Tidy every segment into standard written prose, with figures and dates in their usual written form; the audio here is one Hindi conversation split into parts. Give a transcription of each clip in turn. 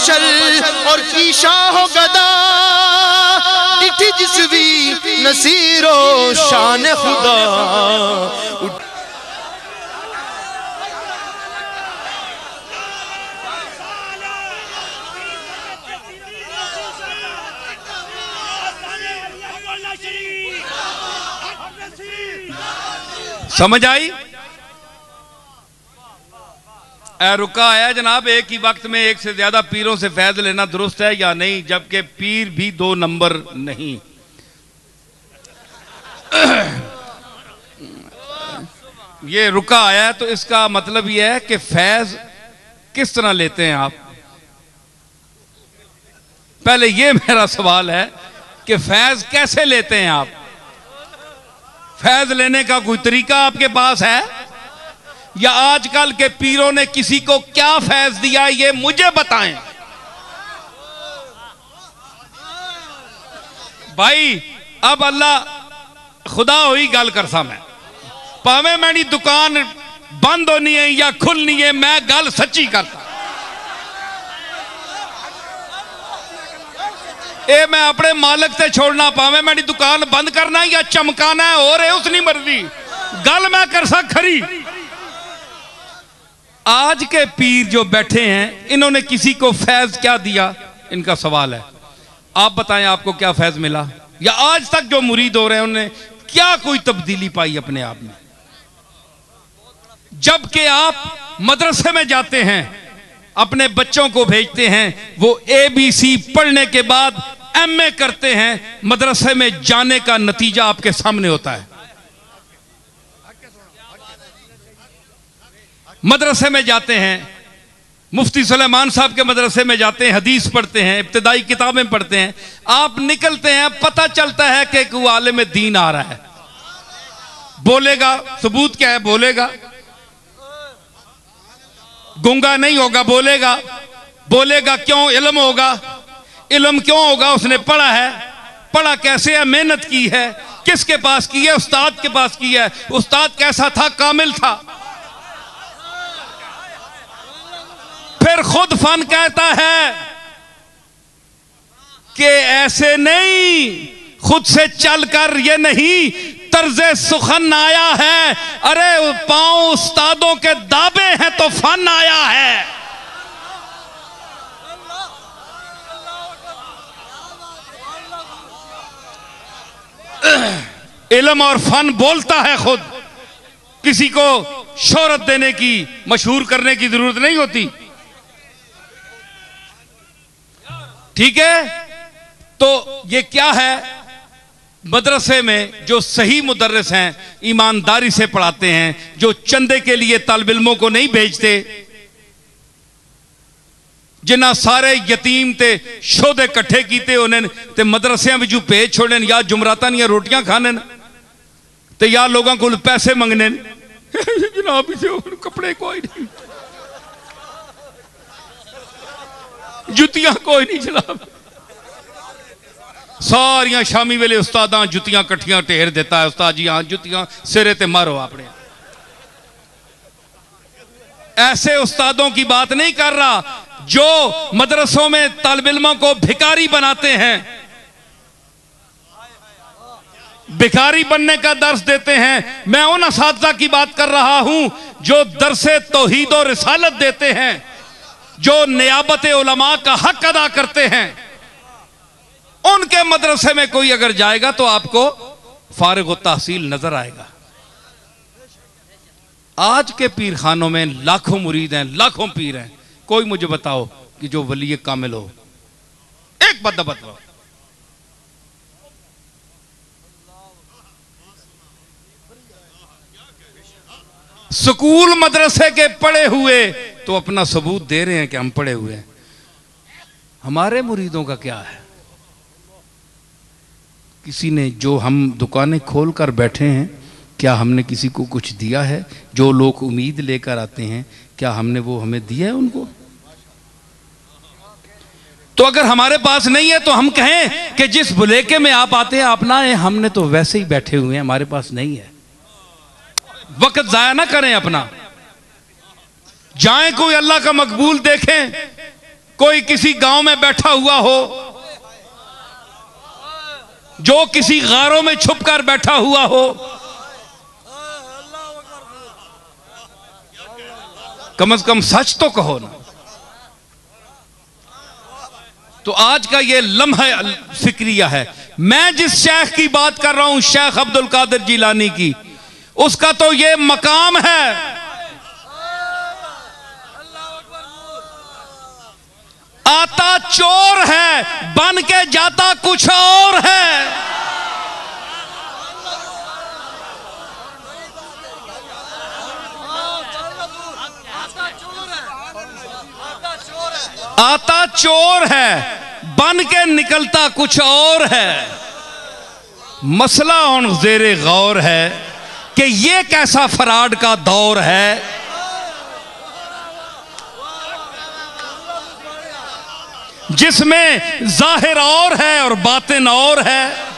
बशर और की शाह गदा डिठी जिसवी नसीरो शान खुदा। समझ आई? रुका आया जनाब, एक ही वक्त में एक से ज्यादा पीरों से फैज लेना दुरुस्त है या नहीं, जबकि पीर भी 2 नंबर नहीं। ये रुका आया तो इसका मतलब यह है कि फैज किस तरह लेते हैं आप। पहले ये मेरा सवाल है कि फैज कैसे लेते हैं आप? फैज लेने का कोई तरीका आपके पास है, या आजकल के पीरों ने किसी को क्या फैज दिया ये मुझे बताएं भाई। अब अल्लाह खुदा हुई गल करसा, मैं भावे मेरी दुकान बंद होनी है या खुलनी है, मैं गल सच्ची करता। ए मैं अपने मालिक से छोड़ना, पावे मेरी दुकान बंद करना या चमकाना है, हो रहे उसनी मर्जी, गल मैं कर सक खरी। आज के पीर जो बैठे हैं इन्होंने किसी को फैज क्या दिया, इनका सवाल है। आप बताएं आपको क्या फैज मिला, या आज तक जो मुरीद हो रहे हैं उन्होंने क्या कोई तब्दीली पाई अपने आप में। जबकि आप मदरसे में जाते हैं, अपने बच्चों को भेजते हैं, वो ABC पढ़ने के बाद MA करते हैं, मदरसे में जाने का नतीजा आपके सामने होता है। मदरसे में जाते हैं, मुफ्ती सुलेमान साहब के मदरसे में जाते हैं, हदीस पढ़ते हैं, इब्तिदाई किताबें पढ़ते हैं, आप निकलते हैं, पता चलता है कि एक आलिम दीन आ रहा है, बोलेगा, सबूत क्या है, बोलेगा, गूंगा नहीं होगा, बोलेगा, बोलेगा क्यों, इल्म होगा, इल्म क्यों होगा, उसने पढ़ा है, पढ़ा कैसे है, मेहनत की है, किसके पास की है, उस्ताद के पास की है, उस्ताद कैसा था, कामिल था। फिर खुद फन कहता है कि ऐसे नहीं, खुद से चलकर ये नहीं, तर्जे सुखन आया है, अरे पांव उस्तादों के दाबे हैं तो फन आया है। इल्म और फन बोलता है खुद, किसी को शोहरत देने की, मशहूर करने की जरूरत नहीं होती। ठीक है, तो ये क्या है, मदरसे में जो सही मुदर्रिस हैं, ईमानदारी से पढ़ाते हैं, जो चंदे के लिए तालिब इल्मों को नहीं भेजते, जिन्ना सारे यतीम ते शोधे इकट्ठे कीते उन्हें ते मदरसियां विचों भेज छोड़न, या जुमरातां दियां रोटियां खाने ते या लोगों को पैसे मंगने जनाब कपड़े कोई नहीं, जुतियां कोई नहीं जनाब। सारियां शामी वेले उस्तादां जुतियां कट्ठियां ढेर देता है, उस्ताद जी हाँ जुतियां सिरे ते मारो अपने। ऐसे उस्तादों की बात नहीं कर रहा जो मदरसों में तालिब इल्मों को भिखारी बनाते हैं, भिखारी बनने का दर्स देते हैं। मैं उन असातिज़ा की बात कर रहा हूं जो दरसे तौहीद और रिसालत देते हैं, जो नियाबत उलमा का हक अदा करते हैं। उनके मदरसे में कोई अगर जाएगा तो आपको फारिग व तहसील नजर आएगा। आज के पीर खानों में लाखों मुरीद हैं, लाखों पीर हैं, कोई मुझे बताओ कि जो वली कामिल हो, एक बंदा बताओ। स्कूल मदरसे के पढ़े हुए तो अपना सबूत दे रहे हैं कि हम पढ़े हुए हैं। हमारे मुरीदों का क्या है? किसी ने, जो हम दुकानें खोल कर बैठे हैं, क्या हमने किसी को कुछ दिया है? जो लोग उम्मीद लेकर आते हैं, क्या हमने वो हमें दिया है उनको? तो अगर हमारे पास नहीं है तो हम कहें कि जिस बुलेके में आप आते हैं आप ना आए, हमने तो वैसे ही बैठे हुए हैं, हमारे पास नहीं है। वक्त जाया ना करें अपना, जाएं कोई अल्लाह का मकबूल देखें, कोई किसी गांव में बैठा हुआ हो, जो किसी गारों में छुपकर बैठा हुआ हो, कम से कम सच तो कहो ना। तो आज का ये लम्हा फिक्रिया है। मैं जिस शेख की बात कर रहा हूं, शेख अब्दुल कादिर जिलानी की, उसका तो ये मकाम है। आता चोर है, बन के जाता कुछ और है। आता चोर है, बन के निकलता कुछ और है। मसला उन ज़ेरे गौर है कि ये कैसा फराड का दौर है, जिसमें जाहिर और है और बातिन और है।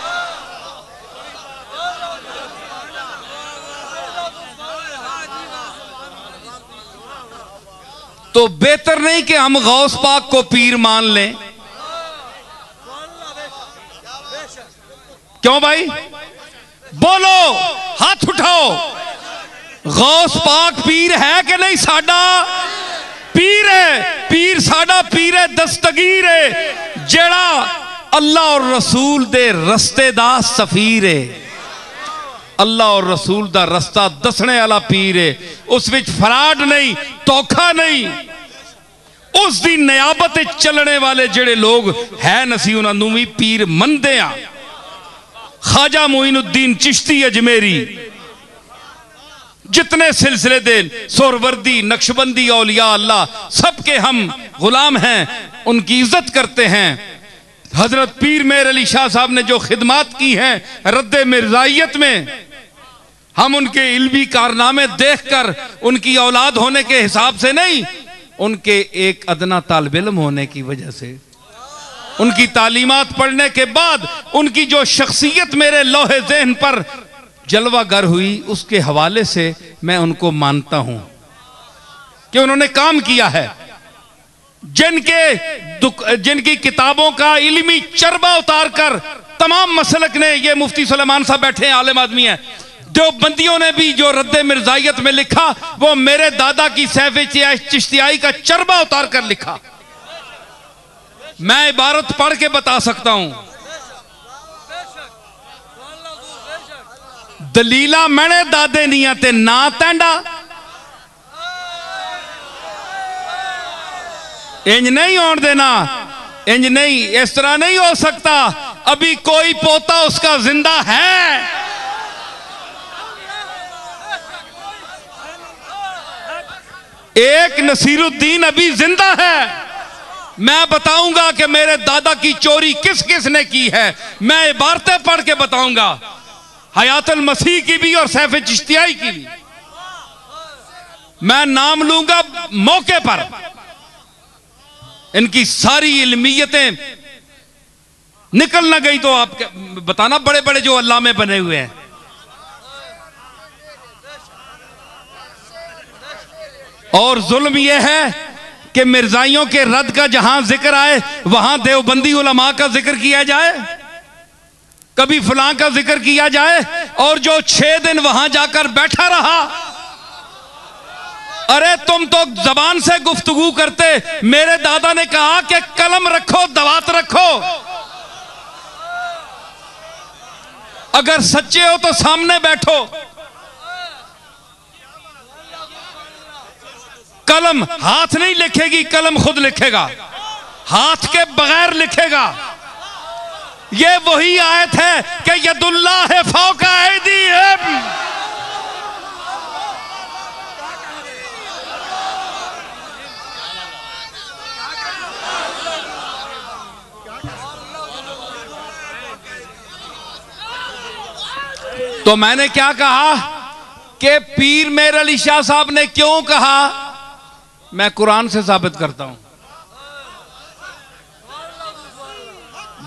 तो बेहतर नहीं कि हम गौस पाक को पीर मान लें? क्यों भाई? बोलो, हाथ उठाओ। गौस पाक पीर है कि नहीं? साडा पीर है। पीर साडा पीर है दस्तगीर है, जेड़ा अल्लाह और रसूल दे रस्ते दा सफीर है। अल्लाह और रसूल दा रस्ता दसने वाला पीर है। उस विच फराड नहीं, धोखा नहीं। उस दी नियाबत चलने वाले जेड़े लोग है नसी, उन्होंने भी पीर मनदे आ। ख्वाजा मोइनुद्दीन चिश्ती अजमेरी, जितने सिलसिले दे सोरवर्दी, नक्शबंदी, औलिया अल्लाह, सबके हम गुलाम हैं, उनकी इज्जत करते हैं। हजरत पीर मेर अली शाह साहब ने जो खिदमात की हैं रद्दे मिर्जाइयत में, हम उनके इल्मी कारनामे देखकर, उनकी औलाद होने के हिसाब से नहीं, उनके एक अदना तालिब इल्म होने की वजह से, उनकी तालीमात पढ़ने के बाद उनकी जो शख्सियत मेरे लोहे ज़हन पर जलवागर हुई, उसके हवाले से मैं उनको मानता हूं कि उन्होंने काम किया है। जिनकी किताबों का इल्मी चरबा उतार कर तमाम मसलक ने, ये मुफ्ती सुलेमान साहब बैठे हैं, आलिम आदमी है, देवबंदियों ने भी जो रद्दे मिर्जाइयत में लिखा, वो मेरे दादा की सैफ़े चिश्तियाई का चरबा उतार कर लिखा। मैं इबारत पढ़ के बता सकता हूं। दलीला मैंने दादे निया ते ना तैंडा, इंज नहीं होने देना, इंज नहीं, इस तरह नहीं हो सकता। अभी कोई पोता उसका जिंदा है। एक नसीरुद्दीन अभी जिंदा है। मैं बताऊंगा कि मेरे दादा की चोरी किस किस ने की है। मैं इबारतें पढ़ के बताऊंगा, हयातुल मसीह की भी और सैफ़े चिश्तियाई की भी। मैं नाम लूंगा मौके पर। इनकी सारी इल्मियतें निकल ना गई तो आप बताना, बड़े बड़े जो अल्लाह में बने हुए हैं। और जुल्म यह है कि मिर्जाइयों के रद्द का जहां जिक्र आए, वहां देवबंदी उलमा का जिक्र किया जाए, कभी फलां का जिक्र किया जाए, और जो 6 दिन वहां जाकर बैठा रहा। अरे तुम तो जबान से गुफ्तगू करते। मेरे दादा ने कहा कि कलम रखो, दवात रखो, अगर सच्चे हो तो सामने बैठो। कलम हाथ नहीं लिखेगी, कलम खुद लिखेगा, हाथ के बगैर लिखेगा। ये वही आयत है कि यदुल्लाह है फौका ऐदीहिम। तो मैंने क्या कहा कि पीर मेर अली शाह साहब ने क्यों कहा, मैं कुरान से साबित करता हूं।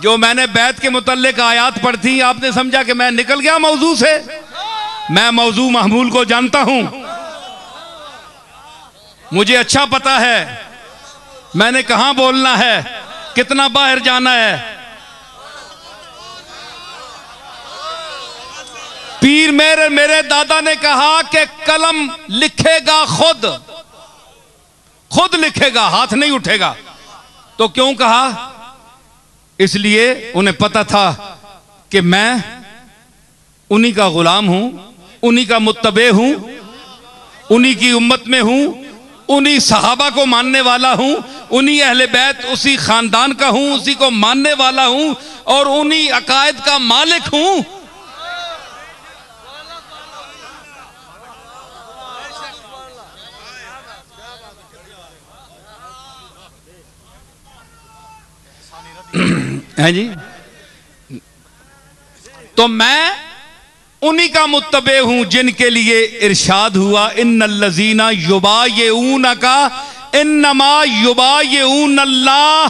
जो मैंने बैत के मुतल्लिक आयात पढ़ थी, आपने समझा कि मैं निकल गया मौजू से। मैं मौजू महमूल को जानता हूं, मुझे अच्छा पता है मैंने कहां बोलना है, कितना बाहर जाना है। पीर मेरे दादा ने कहा कि कलम लिखेगा खुद लिखेगा, हाथ नहीं उठेगा। तो क्यों कहा? इसलिए उन्हें पता था कि मैं उन्हीं का गुलाम हूं, उन्हीं का मुत्तबे हूं, उन्हीं की उम्मत में हूं, उन्हीं सहाबा को मानने वाला हूं, उन्हीं अहले बैत उसी खानदान का हूं, उसी को मानने वाला हूं और उन्हीं अकायद का मालिक हूं। है जी। तो मैं उन्हीं का मुत्तबे हूं जिनके लिए इरशाद हुआ, इन्नल्लज़ीना युबायिऊनका इन्नमा युबायिऊनल्लाह।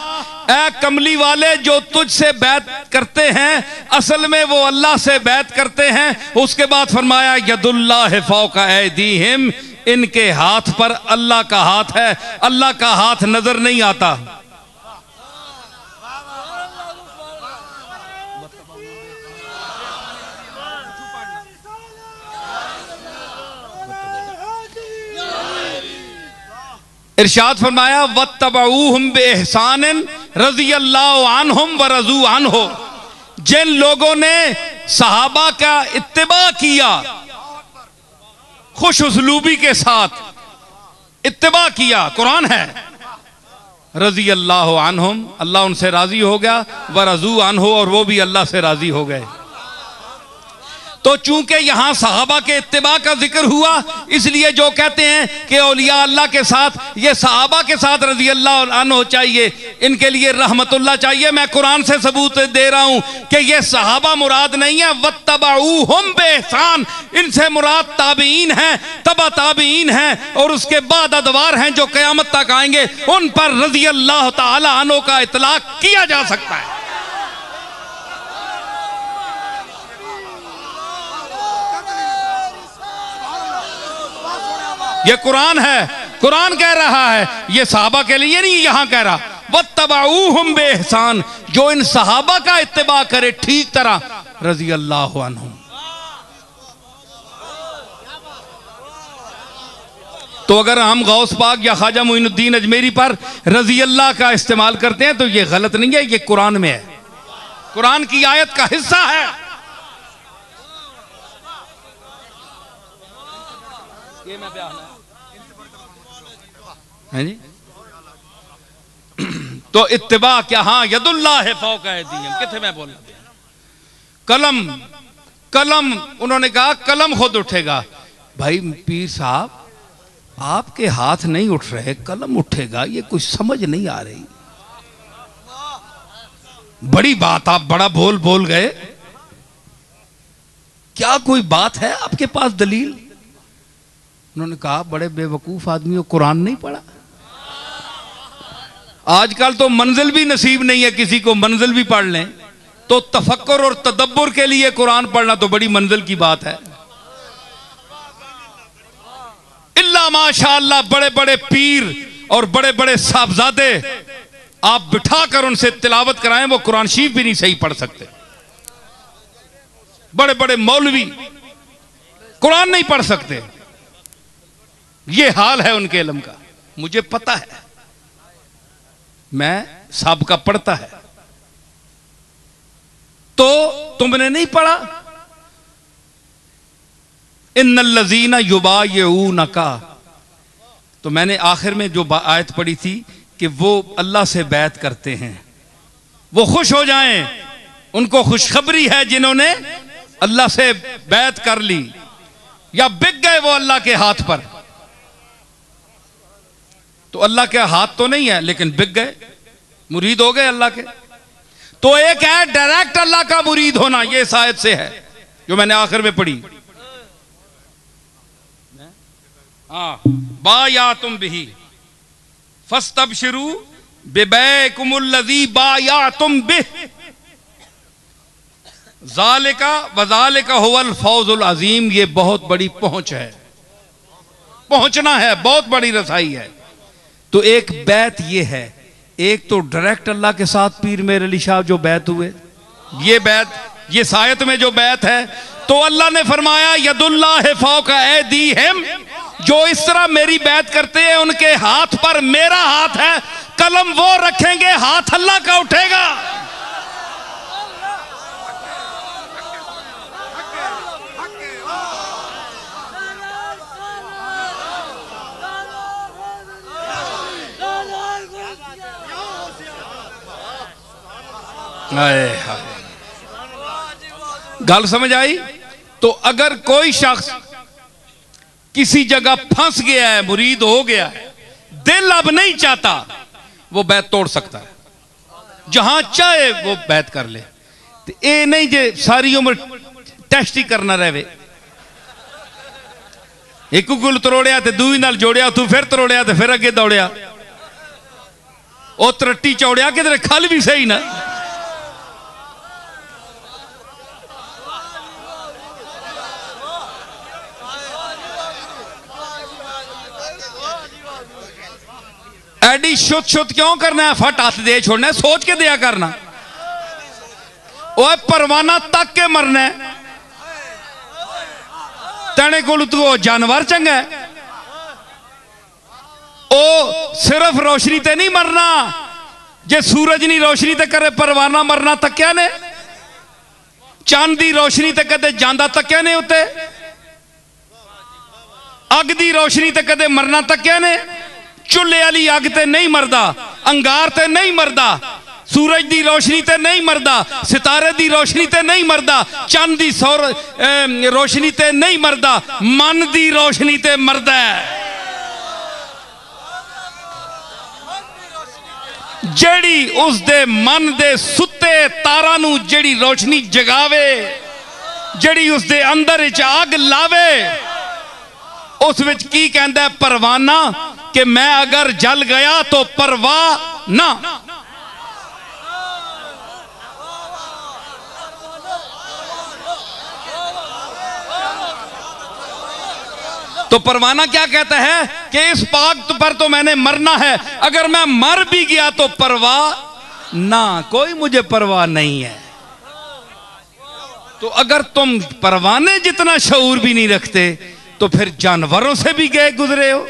ऐ कमली वाले, जो तुझसे बैत करते हैं असल में वो अल्लाह से बैत करते हैं। उसके बाद फरमाया यदुल्लाहि फौका ऐदीहिम, इनके हाथ पर अल्लाह का हाथ है। अल्लाह का हाथ नजर नहीं आता। इरशाद फरमाया वत्तबऊहुम बिइहसानिन रज़ियल्लाहु अन्हुम व रज़ू अन्हु। जिन लोगों ने सहाबा का इत्तिबा किया, खुश उसलूबी के साथ इत्तिबा किया, कुरान है, रज़ियल्लाहु अन्हुम, अल्लाह उनसे राजी हो गया, व रज़ू अन्हु, और वो भी अल्लाह से राजी हो गए। तो चूंकि यहां सहाबा के इत्तिबा का जिक्र हुआ, इसलिए जो कहते हैं कि औलिया अल्लाह के साथ, ये सहाबा के साथ रज़ी अल्लाह अन्हु चाहिए, इनके लिए रहमतुल्लाह चाहिए। मैं कुरान से सबूत दे रहा हूं कि ये सहाबा मुराद नहीं है, वत्तबऊहुम बिइहसान, इनसे मुराद ताबीन है, तबा ताबीन है, और उसके बाद अदवार हैं जो क़यामत तक आएंगे, उन पर रज़ी अल्लाह तआला अन्हु का इतलाक किया जा सकता है। ये कुरान है, कुरान कह रहा है, ये सहाबा के लिए नहीं यहां कह रहा। वत्तबऊहुम बिइहसान, जो इन सहाबा का इत्तिबा करे ठीक तरह, रज़ी अल्लाहु अन्हुम। तो अगर हम गौस पाक या ख्वाजा मोइनुद्दीन अजमेरी पर रज़ी अल्लाह का इस्तेमाल करते हैं तो ये गलत नहीं है, ये कुरान में है, कुरान की आयत का हिस्सा है। ये मैं है जी। तो इत्तिबा क्या? हाँ, यदुल्लाह फौका ऐदीहिम, किथे मैं बोलना। कलम उन्होंने कहा कलम खुद उठेगा। भाई पीर साहब, आपके हाथ नहीं उठ रहे, कलम उठेगा, ये कुछ समझ नहीं आ रही। बड़ी बात, आप बड़ा बोल गए, क्या कोई बात है आपके पास दलील? उन्होंने कहा बड़े बेवकूफ आदमी हो, कुरान नहीं पढ़ा। आजकल तो मंजिल भी नसीब नहीं है किसी को, मंजिल भी पढ़ लें तो तफक्कुर और तदब्बुर के लिए कुरान पढ़ना तो बड़ी मंजिल की बात है। इल्ला माशाअल्लाह बड़े बड़े पीर और बड़े बड़े साहबजादे आप बिठाकर उनसे तिलावत कराएं, वो कुरान शरीफ भी नहीं सही पढ़ सकते। बड़े बड़े मौलवी कुरान नहीं पढ़ सकते। ये हाल है उनके इल्म का, मुझे पता है, मैं साहब का पढ़ता है। तो तुमने नहीं पढ़ा? इन्नल्लज़ीना युबायिऊनका, तो मैंने आखिर में जो आयत पढ़ी थी कि वो अल्लाह से बैत करते हैं, वो खुश हो जाएं, उनको खुशखबरी है जिन्होंने अल्लाह से बैत कर ली या बिक गए वो अल्लाह के हाथ पर। तो अल्लाह के हाथ तो नहीं है लेकिन बिक गए, मुरीद हो गए अल्लाह के। तो एक है डायरेक्ट अल्लाह का मुरीद होना, ये इस आयत से है जो मैंने आखिर में पढ़ी। हाँ, बायातुम बिही फस्तबशिरू बिबैकुमुल्लज़ी बायातुम बिह ज़ालिका वज़ालिका हुवल फौज़ुल अज़ीम। ये बहुत बड़ी पहुंच है, पहुंचना है, बहुत बड़ी रसाई है। तो एक बैत ये है, एक तो डायरेक्ट अल्लाह के साथ पीर मेर अली शाह जो बैत हुए, ये बैत, ये सायत में जो बैत है, तो अल्लाह ने फरमाया यदुल्लाह फौका ऐदीहिम, जो इस तरह मेरी बैत करते हैं उनके हाथ पर मेरा हाथ है, कलम वो रखेंगे हाथ अल्लाह का उठेगा। गल समझ आई? तो अगर कोई शख्स किसी जगह फंस गया है, मुरीद हो गया है, दिल अब नहीं चाहता, वो बैत तोड़ सकता है, जहां चाहे वो बैत कर ले। तो ये नहीं जे सारी उम्र टेस्ट ही करना रहे, एक गुल तरोड़िया तो दूई नाल जोड़िया, तू फिर तरोड़िया तो फिर अगे दौड़िया, ओ तरट्टी चौड़िया कि खल भी सही ना। एडी शुद्ध शुद्ध क्यों करना है, फट हाथ दे छोड़ना है, सोच के दिया करना। ओए परवाना तक के मरना है, तेने को तू जानवर चंगा है, ओ सिर्फ रोशनी ते नहीं मरना, जे सूरज नहीं रोशनी ते करे परवाना मरना तक्या ने, चांद दी रोशनी ते कदे जांदा तक्या ने, उत्ते अग दी रोशनी ते कदे मरना तक्या ने, चुल्हे वाली अग ते नहीं मरदा, अंगार ते नहीं मरदा, सूरज दी रोशनी ते नहीं मरदा, सितारे दी रोशनी ते नहीं मरदा, चंद दी रोशनी ते नहीं मरदा, मन दी रोशनी ते मरदा है। जेड़ी उस दे मन दे सुते तारा नू जेड़ी रोशनी जगावे, जेड़ी उस दे अंदर विच आग लावे, उस विच की कहंदा है परवाना, कि मैं अगर जल गया तो परवाह ना। तो परवाना क्या कहता है कि इस पाक पर तो मैंने मरना है, अगर मैं मर भी गया तो परवाह ना, कोई मुझे परवाह नहीं है। तो अगर तुम परवाने जितना शऊर भी नहीं रखते तो फिर जानवरों से भी गए गुजरे हो।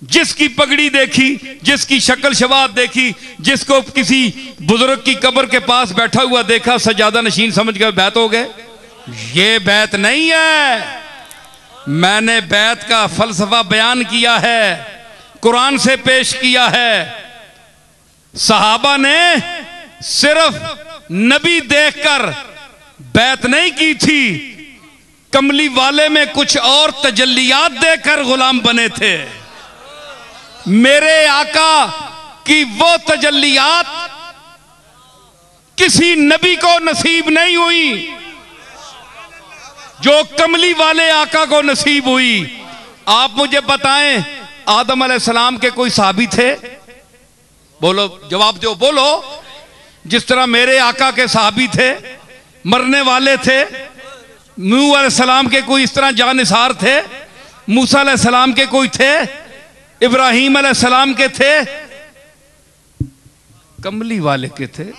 जिसकी पगड़ी देखी, जिसकी शक्ल शबाब देखी, जिसको किसी बुजुर्ग की कब्र के पास बैठा हुआ देखा, सजादा नशीन समझ कर बैत हो गए। ये बैत नहीं है। मैंने बैत का फलसफा बयान किया है, कुरान से पेश किया है। सहाबा ने सिर्फ नबी देखकर बैत नहीं की थी, कमली वाले में कुछ और तजल्लियात देकर गुलाम बने थे। मेरे आका की वो तजल्लियात किसी नबी को नसीब नहीं हुई जो कमली वाले आका को नसीब हुई। आप मुझे बताएं, आदम अलैहिस्सलाम के कोई साहबी थे? बोलो, जवाब दो, बोलो। जिस तरह मेरे आका के साहबी थे, मरने वाले थे। नूह अलैहिस्सलाम के कोई इस तरह जानिसार थे? मूसा अलैहिस्सलाम के कोई थे? इब्राहीम अलैहिस्सलाम के थे? कमली वाले के थे।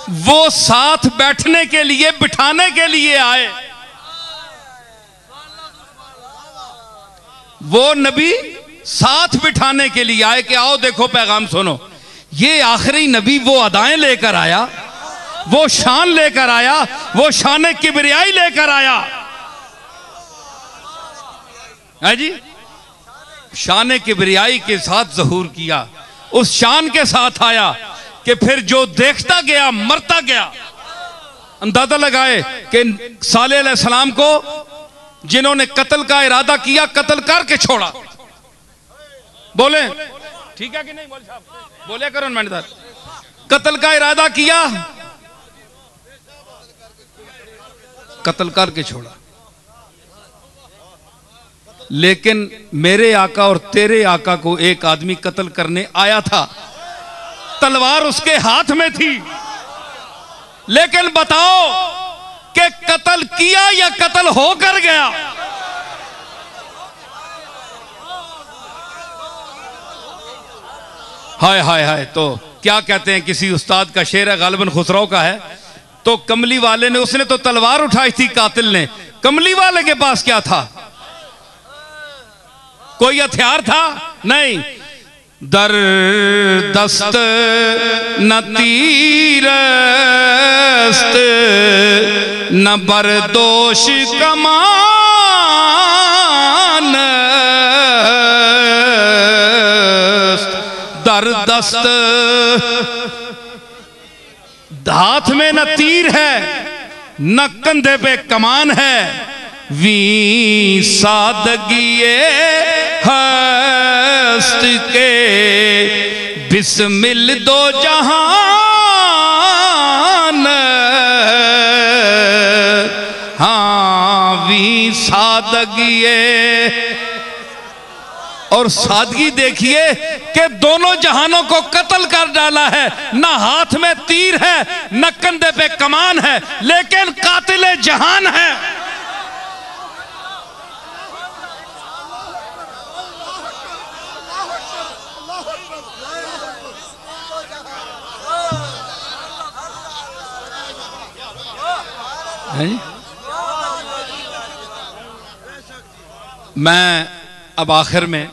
वो साथ बैठने के लिए, बिठाने के लिए आए। वो नबी साथ बिठाने के लिए आए कि आओ देखो पैगाम सुनो। ये आखिरी नबी वो अदाएं लेकर आया, वो शान लेकर आया, वो शान किबरियाई लेकर आया है जी। शान किबरियाई के साथ ज़हूर किया, उस शान के साथ आया कि फिर जो देखता गया मरता गया। अंदाजा लगाए कि सालेह अलैहिस्सलाम को जिन्होंने कत्ल का इरादा किया, कत्ल करके छोड़ा। बोले ठीक है कि नहीं? बोले साहब, बोले करो मैंने कत्ल का इरादा किया, कत्ल करके छोड़ा। लेकिन मेरे आका और तेरे आका को एक आदमी कत्ल करने आया था, तलवार उसके हाथ में थी। लेकिन बताओ कि कत्ल किया या कत्ल होकर गया? हाय हाय हाय। तो क्या कहते हैं, किसी उस्ताद का शेर है, गालिबन खुसरो का है। तो कमली वाले ने, उसने तो तलवार उठाई थी कातिल ने, कमली वाले के पास क्या था? कोई हथियार था? नहीं। दर दस्त न तीरस्त न बरदोश कमान, दर दस्त, हाथ में न तीर है न कंधे पे कमान है, वी सादगिए हस्त के बिस्मिल दो जहान। हाँ, वी सादगिए, और सादगी देखिए कि दोनों जहानों को कत्ल कर डाला है। ना हाथ में तीर है न कंधे पे कमान है, लेकिन कातिल जहान है। मैं अब आखिर में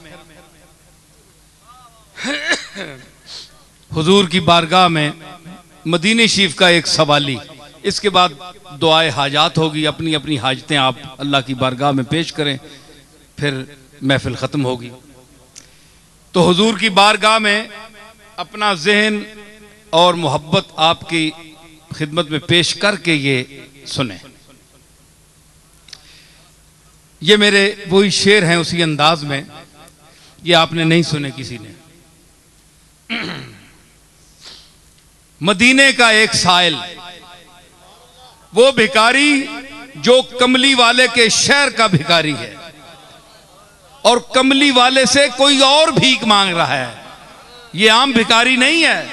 हुजूर की बारगाह में मदीने शरीफ का एक सवाली, इसके बाद दुआए हाजात होगी। अपनी अपनी हाजतें आप अल्लाह की बारगाह में पेश करें, फिर महफिल ख़त्म होगी। तो हुजूर की बारगाह में अपना जहन और मोहब्बत आपकी खिदमत में पेश करके ये सुने। ये मेरे वही शेर हैं उसी अंदाज में, ये आपने नहीं सुने किसी ने। मदीने का एक साइल, वो भिखारी जो कमली वाले के शहर का भिखारी है, और कमली वाले से कोई और भीख मांग रहा है, ये आम भिखारी नहीं है।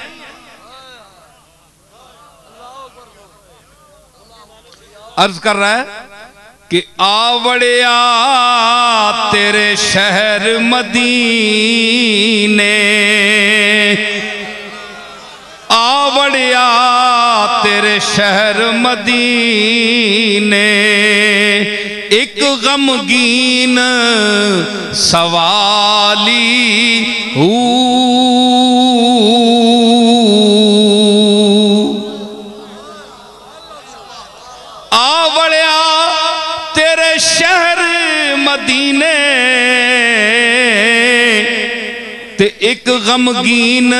अर्ज कर रहा है कि आवड़िया तेरे शहर मदीने, आवड़िया तेरे शहर मदीने, एक गमगीन सवाली आवड़िया तेरे शहर मदीने ते एक गमगीन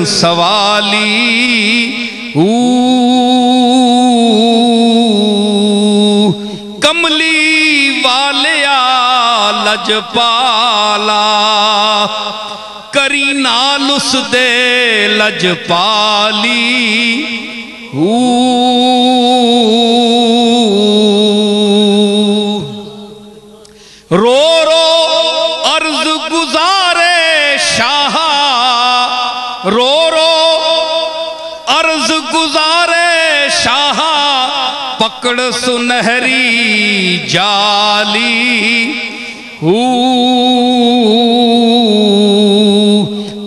सवाली कमली वालिया लजपाला करी नाल उस दे लजपाली रो रो अर्ज गुजारे शाह, रो रो अर्ज गुजारे शाह, पकड़ सुनहरी जाली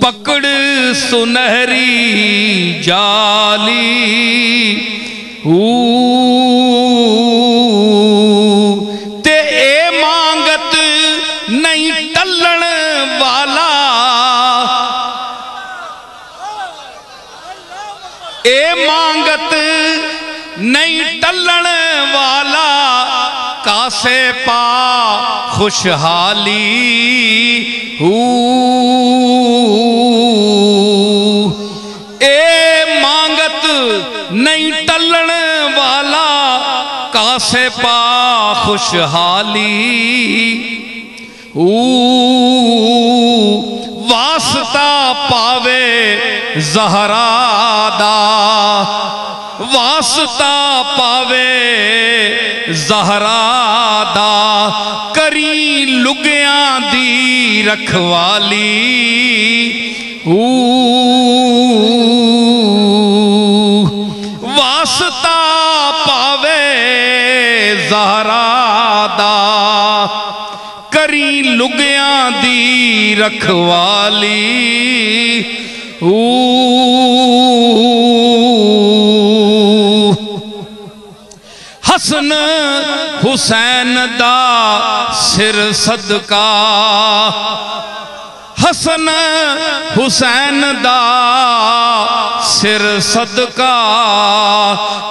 पकड़ सुनहरी जाली ते ए मांगत नहीं टलन वाला, ए मांगत नहीं टलन वाला, कासे पा खुशहाली ए मांगत नहीं टलन वाला, कासे पा खुशहाली वास्ता पावे ज़हरादा, वास्ता पावे ज़हरादा, करी लुगियां दी रखवाली वास्ता पावे ज़हरादा, करी लुगियां दी रखवाली हसन हुसैन दा सिर सदका, हसन हुसैन दा सिर सदका,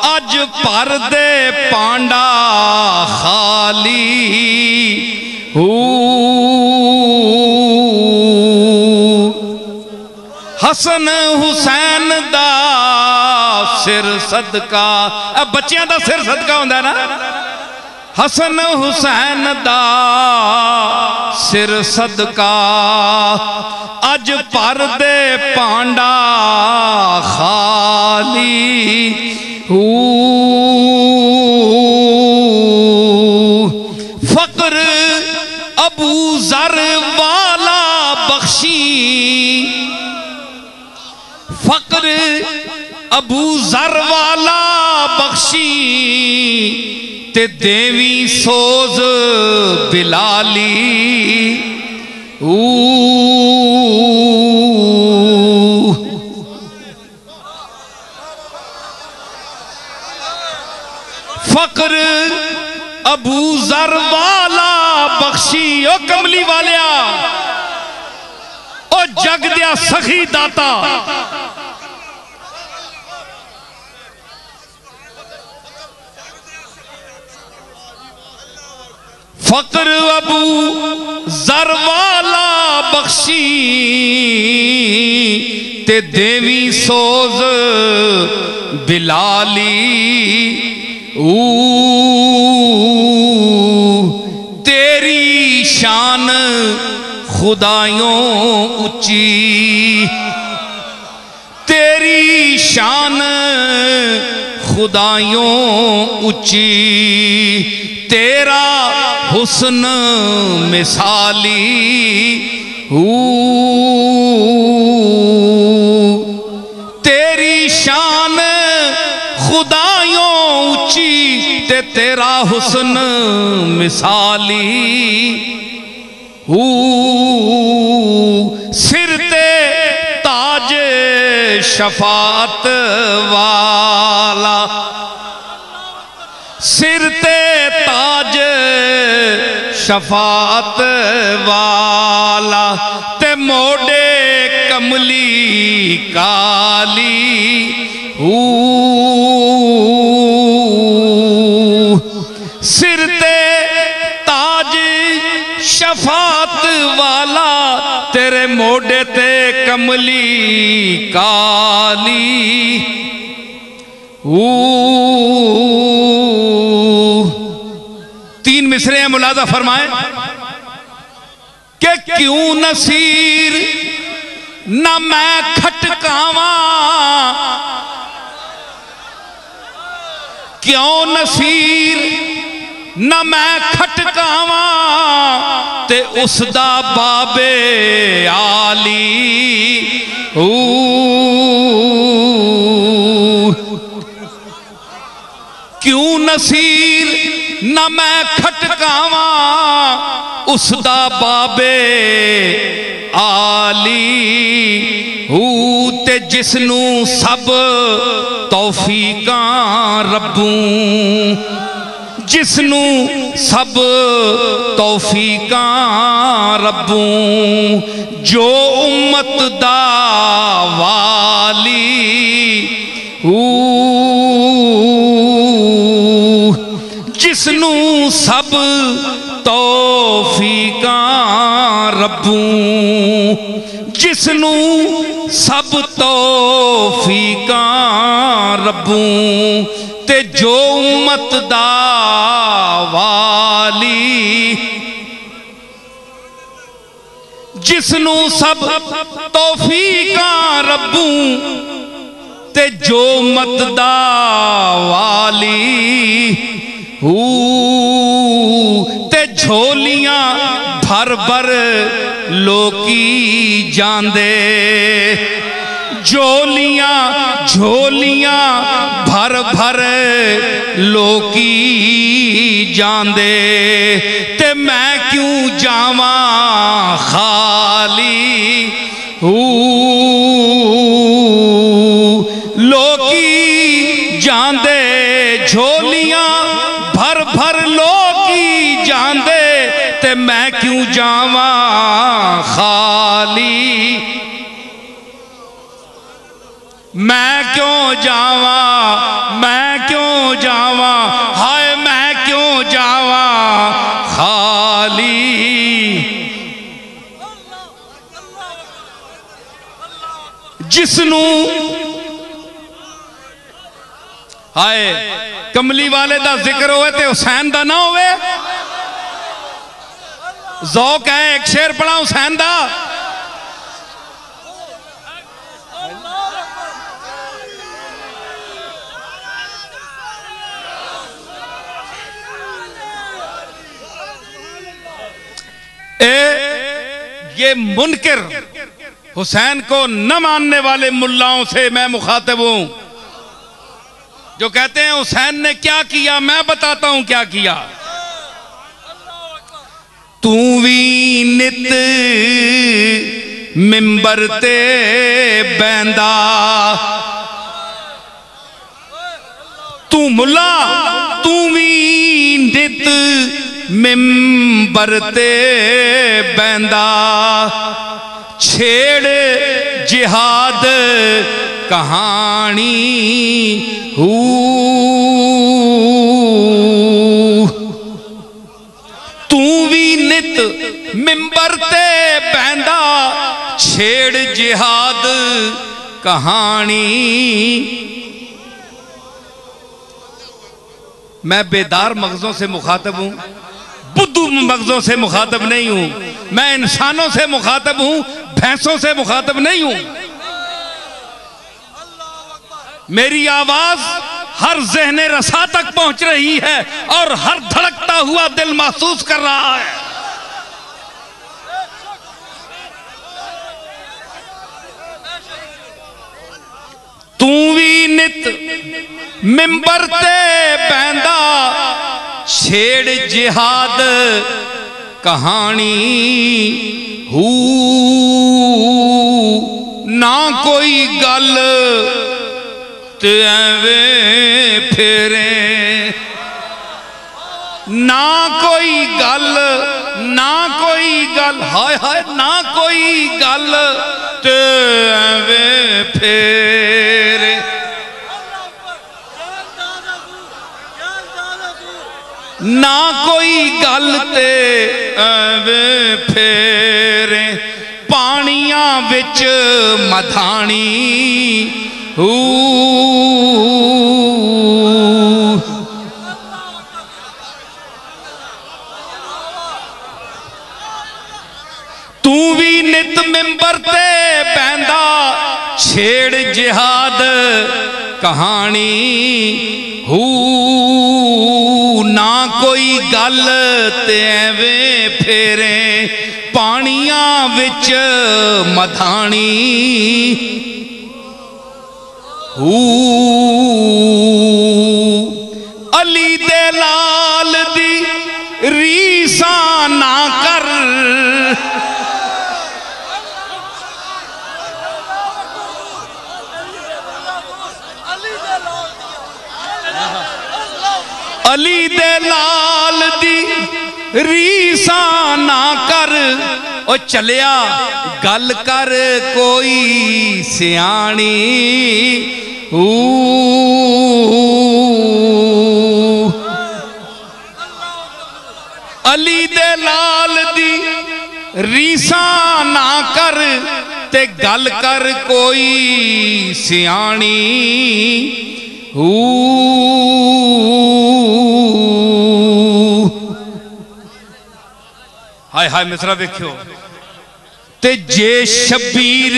अज भर दे पांडा खाली। हसन हुसैन दा सिर सदका, बच्चियां दा सिर सदका हुंदा ना। हसन हुसैन दा सिर सदका, अज भर दे पांडा खाली। फकर अबू जर वाला बख्शी, फकर अबू जर वाला बख्शी, ते देवी सोज बिलाली। फकर अबू जर वाला बख्शी, ओ कमली वालिया, ओ जग दिया सखी दाता, फकर अबू जर वाला बख्शी, ते देवी सोज बिलाली। तेरी शान खुदायों ऊंची, तेरी शान खुदायों ऊंची, तेरा हुस्न मिसाली। तेरी शान खुदायों ऊंची, ते तेरा हुस्न मिसाली। सिर ते ताज शफात वाला, सिर ते ताज शफात वाला, ते मोड़े कमली काली। सिर ते ताज शफात वाला, तेरे मोड़े ते कमली काली। तीन मिसरे हैं, मुलाजा फरमाए कि क्यों नसीर न मैं खटकावा, क्यों नसीर न मैं खटकावा, ते उसदा बाबे आली। क्यों नसीर न मैं खटकावा, उसदा बाबे आली। ते जिसनू सब तौफीकां रब्बूं, जिसनू सब तौफीकां रब्बूं, जो उम्मत दा वाली। जिसनू सब तौफीकां रब्बूं, जिसनू सब तौफीकां रब्बूं, ते जो उम्मत दा वाली। जिसनू सब तौफीकां रब्बूं, ते जो उम्मत दा वाली। ते झोलियां भर भर लोकी जांदे, झोलियां झोलियां भर भर लोकी जांदे, ते मैं क्यों जावां खाली। ते मैं क्यों जावा खाली, मैं क्यों जावा, मैं क्यों जावा, हाय मैं क्यों जावा खाली। जिसनू हाय कमली वाले दा जिक्र होए ते हुसैन दा ना होवे। ज़ौक है, एक शेर पढ़ा हुसैन दा। ये मुनकिर हुसैन को न मानने वाले मुल्लाओं से मैं मुखातिब हूं, जो कहते हैं हुसैन ने क्या किया, मैं बताता हूं क्या किया। तू भी नित मिंबर ते बैंदा, तू मुल्ला तू भी नित मिंबर ते बैंदा, छेड़ जिहाद कहानी तू भी नित मिंबर ते बैंदा, छेड़ जिहाद कहानी। मैं बेदार मगजों से मुखातब हूं, बुद्धू मगजों से मुखातब नहीं हूं। मैं इंसानों से मुखातब हूं, भैंसों से मुखातब नहीं हूं। मेरी आवाज हर ज़हने रसा तक पहुंच रही है और हर धड़कता हुआ दिल महसूस कर रहा है। तू भी नित मिंबर ते बैंदा, छेड़ जिहाद कहानी ना कोई गल ते एवें फेरे, ना कोई गल, ना कोई गल, हाय हाय ना कोई गल ते एवें फेरे। ना कोई गल ते एवें फेरे, पानियां विच मधानी तू भी नित मिंबर ते बैंदा, छेड़ जिहाद कहानी ना कोई गल ते एवें फेरे, पानियां विच मधानी अली दे लाल दी रीसा ना कर, अली दे लाल दी रीसा ना कर, ओ चलिया गल कर कोई सियाणी अली दे लाल दी रीसा ना कर, ते गल कर कोई सियाणी हाय हाय मिसरा देखियो। ते जे शबीर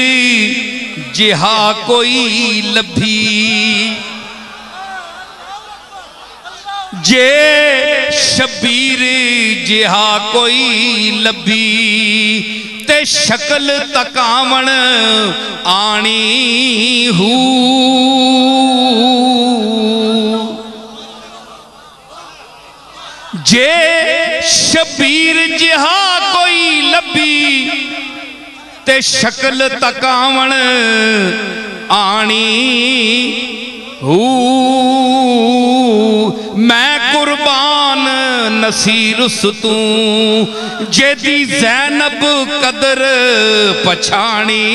जिहा कोई लभी, जे शबीर जिहा कोई लभी, ते शक्ल तकावण आनी जे शबीर जिहा कोई लभी, ते शक्ल तकावण आनी मैं कुर्बान नसीर उस तू जेदी ज़ैनब कदर पछाणी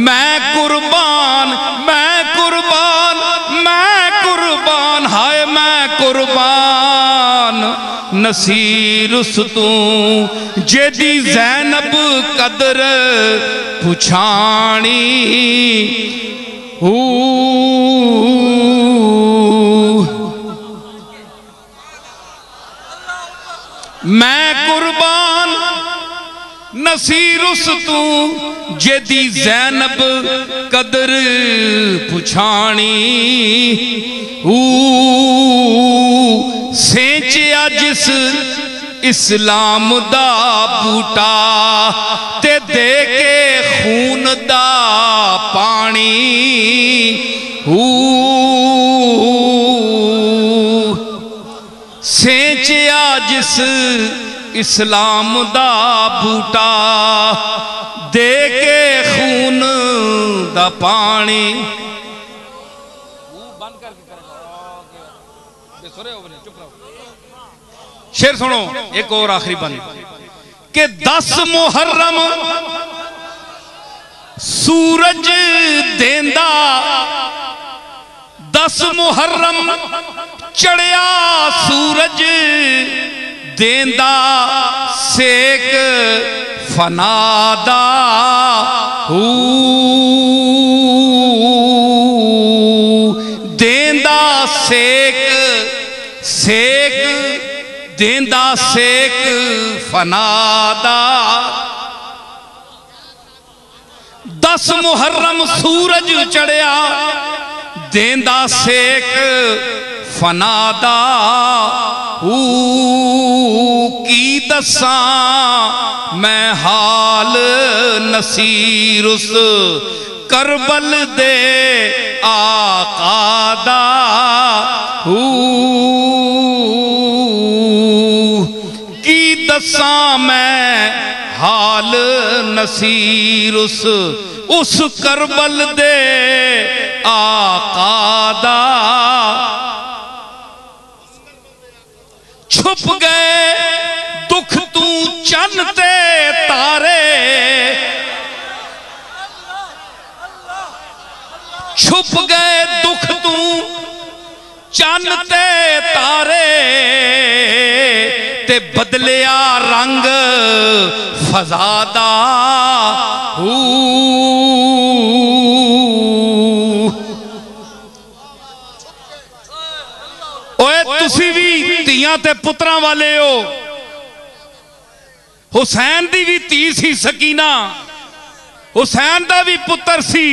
मैं कुर्बान हाय मैं कुर्बान नसीर उस तू जेदी ज़ैनब कदर पुछाणी मैं कुर्बान नसीर उस तू जेदी ज़ैनब कदर पुछाणी सेंचिया जिस इस्लाम दा बूटा ते दे के खून दा पानी सेंचिया जिस इस्लाम दा बूटा दे के खून दा पानी शेर सुनो एक और आखिरी बन के 10 मुहर्रम सूरज देंदा 10 मुहर्रम चढ़िया सूरज देंदा सेक फनादा देंदा सेक देंदा सेक फनादा 10 मुहर्रम सूरज चढ़िया देंदा सेक फनादा की दसा मैं हाल नसीर उस करबल दे आकादा की दसा मैं हाल नसीर उस करबल दे आकादा छुप गए दुख तू चन्न ते तारे छुप गए दुख तू चन्न ते तारे ते बदलिया रंग फजादा ओए तुसी भी धीयां ते पुत्रां वाले हो हुसैन दी भी धी सी सकीना हुसैन दा भी पुत्र सी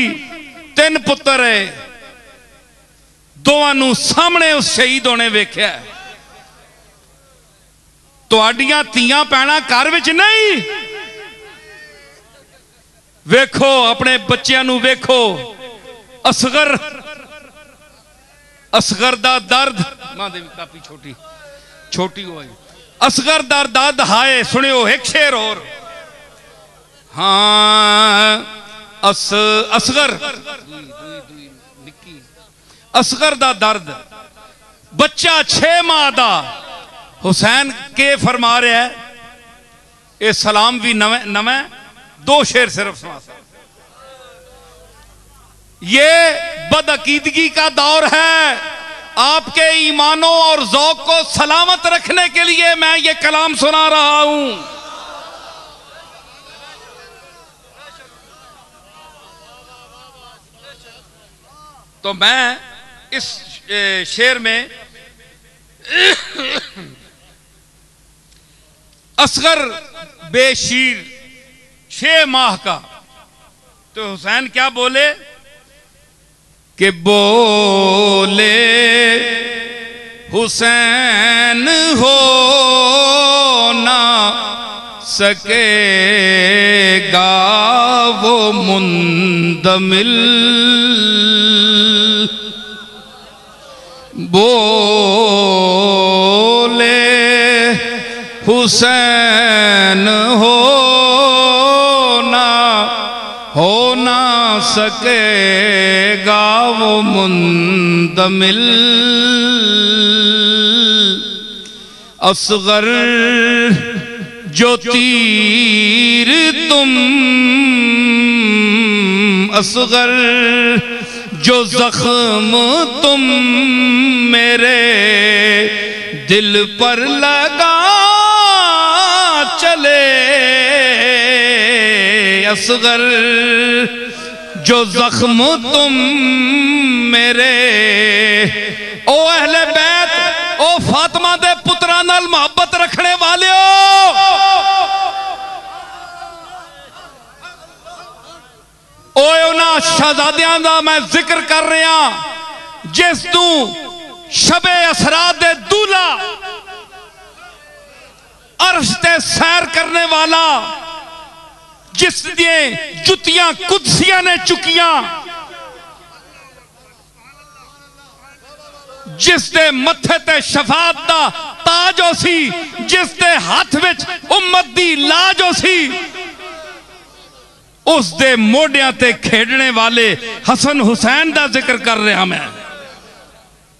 3 पुत्र है दोवां सामने उस शहीद होने वेख्या तुहाडियां धीयां भैणां घर विच नहीं वेखो अपने बच्चों नूं वेखो असगर असगर दा दर्द मां दे काफी छोटी छोटी हो असगर दा दर्द हाय सुनियो एक शेर और हाँ असगर असगर दा दर्द बच्चा 6 माह दा हुसैन के फरमा रहा है ये सलाम भी नवे नवे 2 शेर सिर्फ सुना ये बदअकीदगी का दौर है आपके ईमानों और ज़ौक़ को सलामत रखने के लिए मैं ये कलाम सुना रहा हूं तो मैं इस शेर में असगर बेशीर 6 माह का तो हुसैन क्या बोले कि बोले हुसैन हो ना सकेगा वो मुंदमिल बोले हुसैन हो ना सकेगा वो मुंदमिल असगर जो तीर तुम, असगर जो जख्म तुम मेरे दिल पर लगा चले, असगर जो जख्म तुम मेरे। ओ अहले बैत, ओ फातिमा दे पुत्रा नाल मोहब्बत रखने वाले हो, उन्हां शहजादियां दा मैं जिक्र कर रहा जिस तू शबे असरा दे दूल्हा अर्श ते सैर करने वाला, जिस दिए जुतियां कुदसियां ने चुकियां, जिस दे मत्थे ते शफात दा ताज हो सी, जिस दे हाथ विच उम्मत दी लाज हो सी, उस दे मोडियां ते खेडने वाले हसन हुसैन दा जिक्र कर रहा मैं,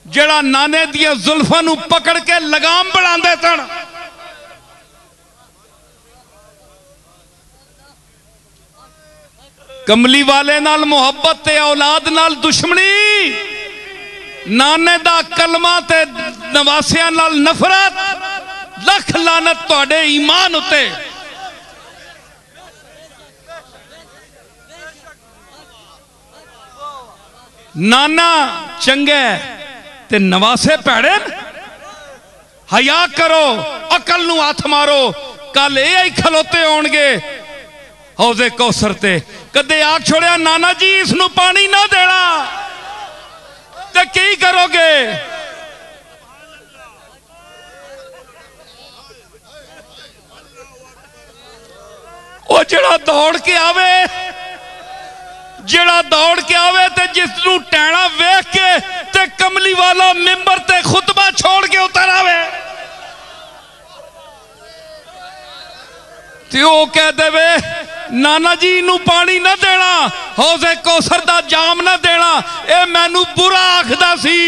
जेड़ा नाने दिया जुल्फां नू पकड़ के लगाम बढ़ांदे सन। कमली वाले नाल मोहब्बत ते औलाद नाल दुश्मनी, नाने दा कलमा ते नवासियां नाल नफरत, लख लानत तुहाडे ईमान उते। नाना चंगे ते नवासे भैड़े, हया करो, अकल नू हथ मारो, कल ये खलोते होणगे हौजे कौसर ते। कदे आख छोड़िया नाना जी इसनू पानी ना देना ते की करोगे? ओ जेड़ा दौड़ के आवे, जेड़ा दौड़ के आवे ते जिसनू टैना वेख के ते कमली वाला मिंबर ते खुतबा छोड़ के उतर आवे ते ओ कह देवे नाना जी नू पानी ना देना, हौजे कौसर दा जाम ना देना, ए मैनू बुरा आखदा सी।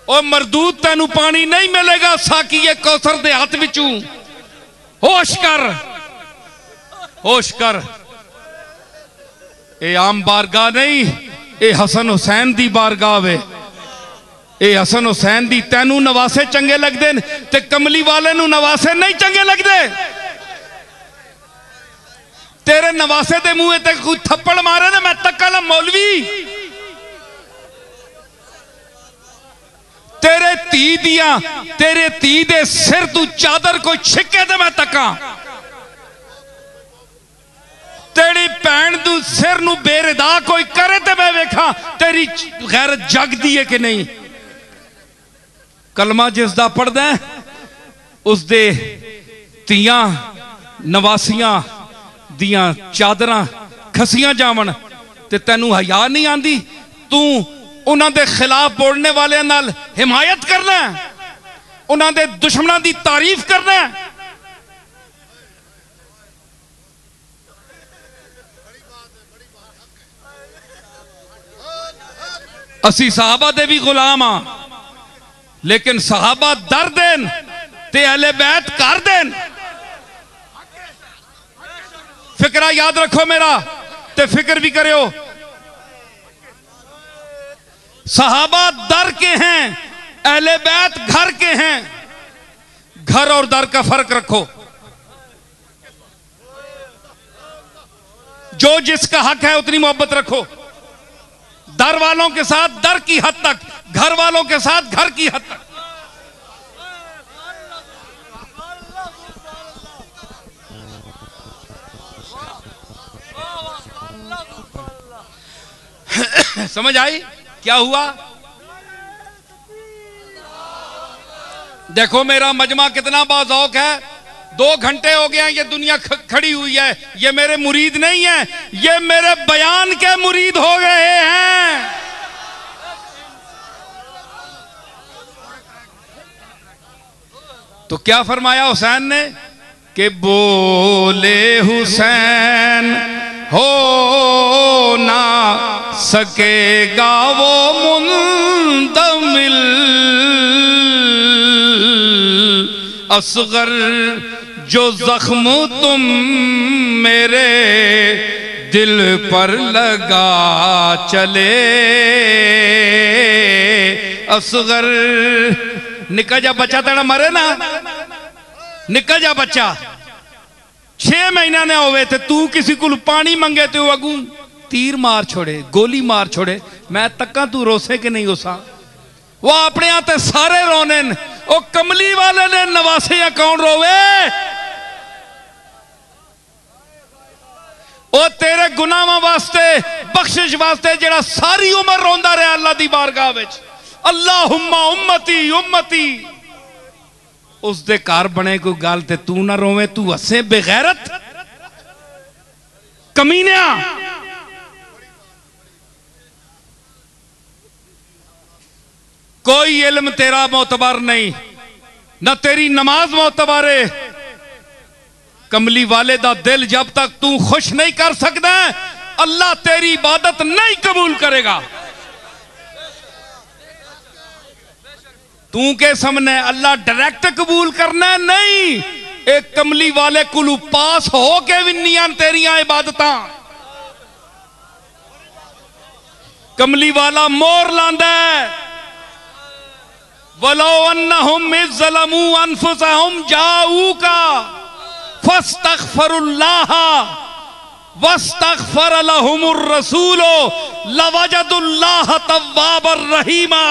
ओ मरदूद तेनू पानी नहीं मिलेगा साकिए कौसर दे हाथ विचों। होश कर, होश कर, ए आम बारगाह नहीं, ए हसन हुसैन दी बारगाह वे। ए हसन हुसैन दी तैनू नवासे चंगे लगदे न ते कमली वाले नू नवासे नहीं चंगे लगदे। तेरे नवासे दे मुंह ते कोई थप्पड़ मारे ना मैं तक्का मौलवी। तेरे धी दिया, तेरे धी दे सिर तू चादर कोई छिके ते मैं तक्का। तेरी भैन तू सिर नू बेरदा कोई करे ते मैं वेखा तेरी गैरत जगदी है कि नहीं। कलमा जिसदा पढ़दा है उस दे तियां नवासियां दियां चादरां खसियां जावन ते तैनू हया नहीं आंदी। तू उन्हां दे खिलाफ बोलने वाले नाल हिमायत करना, उन्हां दे दुश्मनां दी तारीफ करना। असी सहाबा दे भी गुलाम हाँ, लेकिन सहाबा दर देन ते अहले बैत कर देन। फिक्रा याद रखो मेरा ते फिक्र भी करो। सहाबा दर के हैं, अहले बैत घर के हैं। घर और दर का फर्क रखो। जो जिसका हक है उतनी मोहब्बत रखो। दर वालों के साथ दर की हद तक, घर वालों के साथ घर की हद तक। समझ आई क्या हुआ? देखो मेरा मजमा कितना बाज़ौक है। 2 घंटे हो गए हैं ये दुनिया खड़ी हुई है। ये मेरे मुरीद नहीं है, ये मेरे बयान के मुरीद हो गए हैं। तो क्या फरमाया हुसैन ने कि बोले हुसैन हो ना सकेगा वो मुंतमिल असगर जो जख्म तुम मेरे दिल पर लगा चले। असगर निका जा बच्चा तेरा मरे ना, निका जा बच्चा 6 महीना ने होवे ते तू किसी को पानी मंगे तो अगू तीर मार छोड़े, गोली मार छोड़े। मैं तक्का तू रोसे के नहीं होसा। वो अपने आते सारे रोने, वो कमली वाले ने नवासे या कौन रोवे? वो तेरे गुनाहां वास्ते बख्शिश वास्ते जेड़ा सारी उम्र रोंदा रहा अल्लाह दी बारगाह विच, अल्लाहुम्मा उम्मती उम्मती। उस दे घर बने कोई गल ते तू ना रोवे, तू हसे बेगैरत कमीनिया। कोई इल्म तेरा मोतबर नहीं, ना तेरी नमाज मोतबर है। कमली वाले दा दिल जब तक तू खुश नहीं कर सकता, अल्लाह तेरी इबादत नहीं कबूल करेगा। तू के सामने अल्लाह डायरेक्ट कबूल करना नहीं, एक कमली वाले कुलू पास हो के भी नहीं तेरिया इबादत। कमली वाला मोर लांदा है, वलो अन्नहुम इज़्ज़लमू अनफुसहुम जाऊका फस्तगफिरुल्लाह वस्तगफर लहुमुर रसूल लवजदुल्लाह तव्वाबर रहीमा।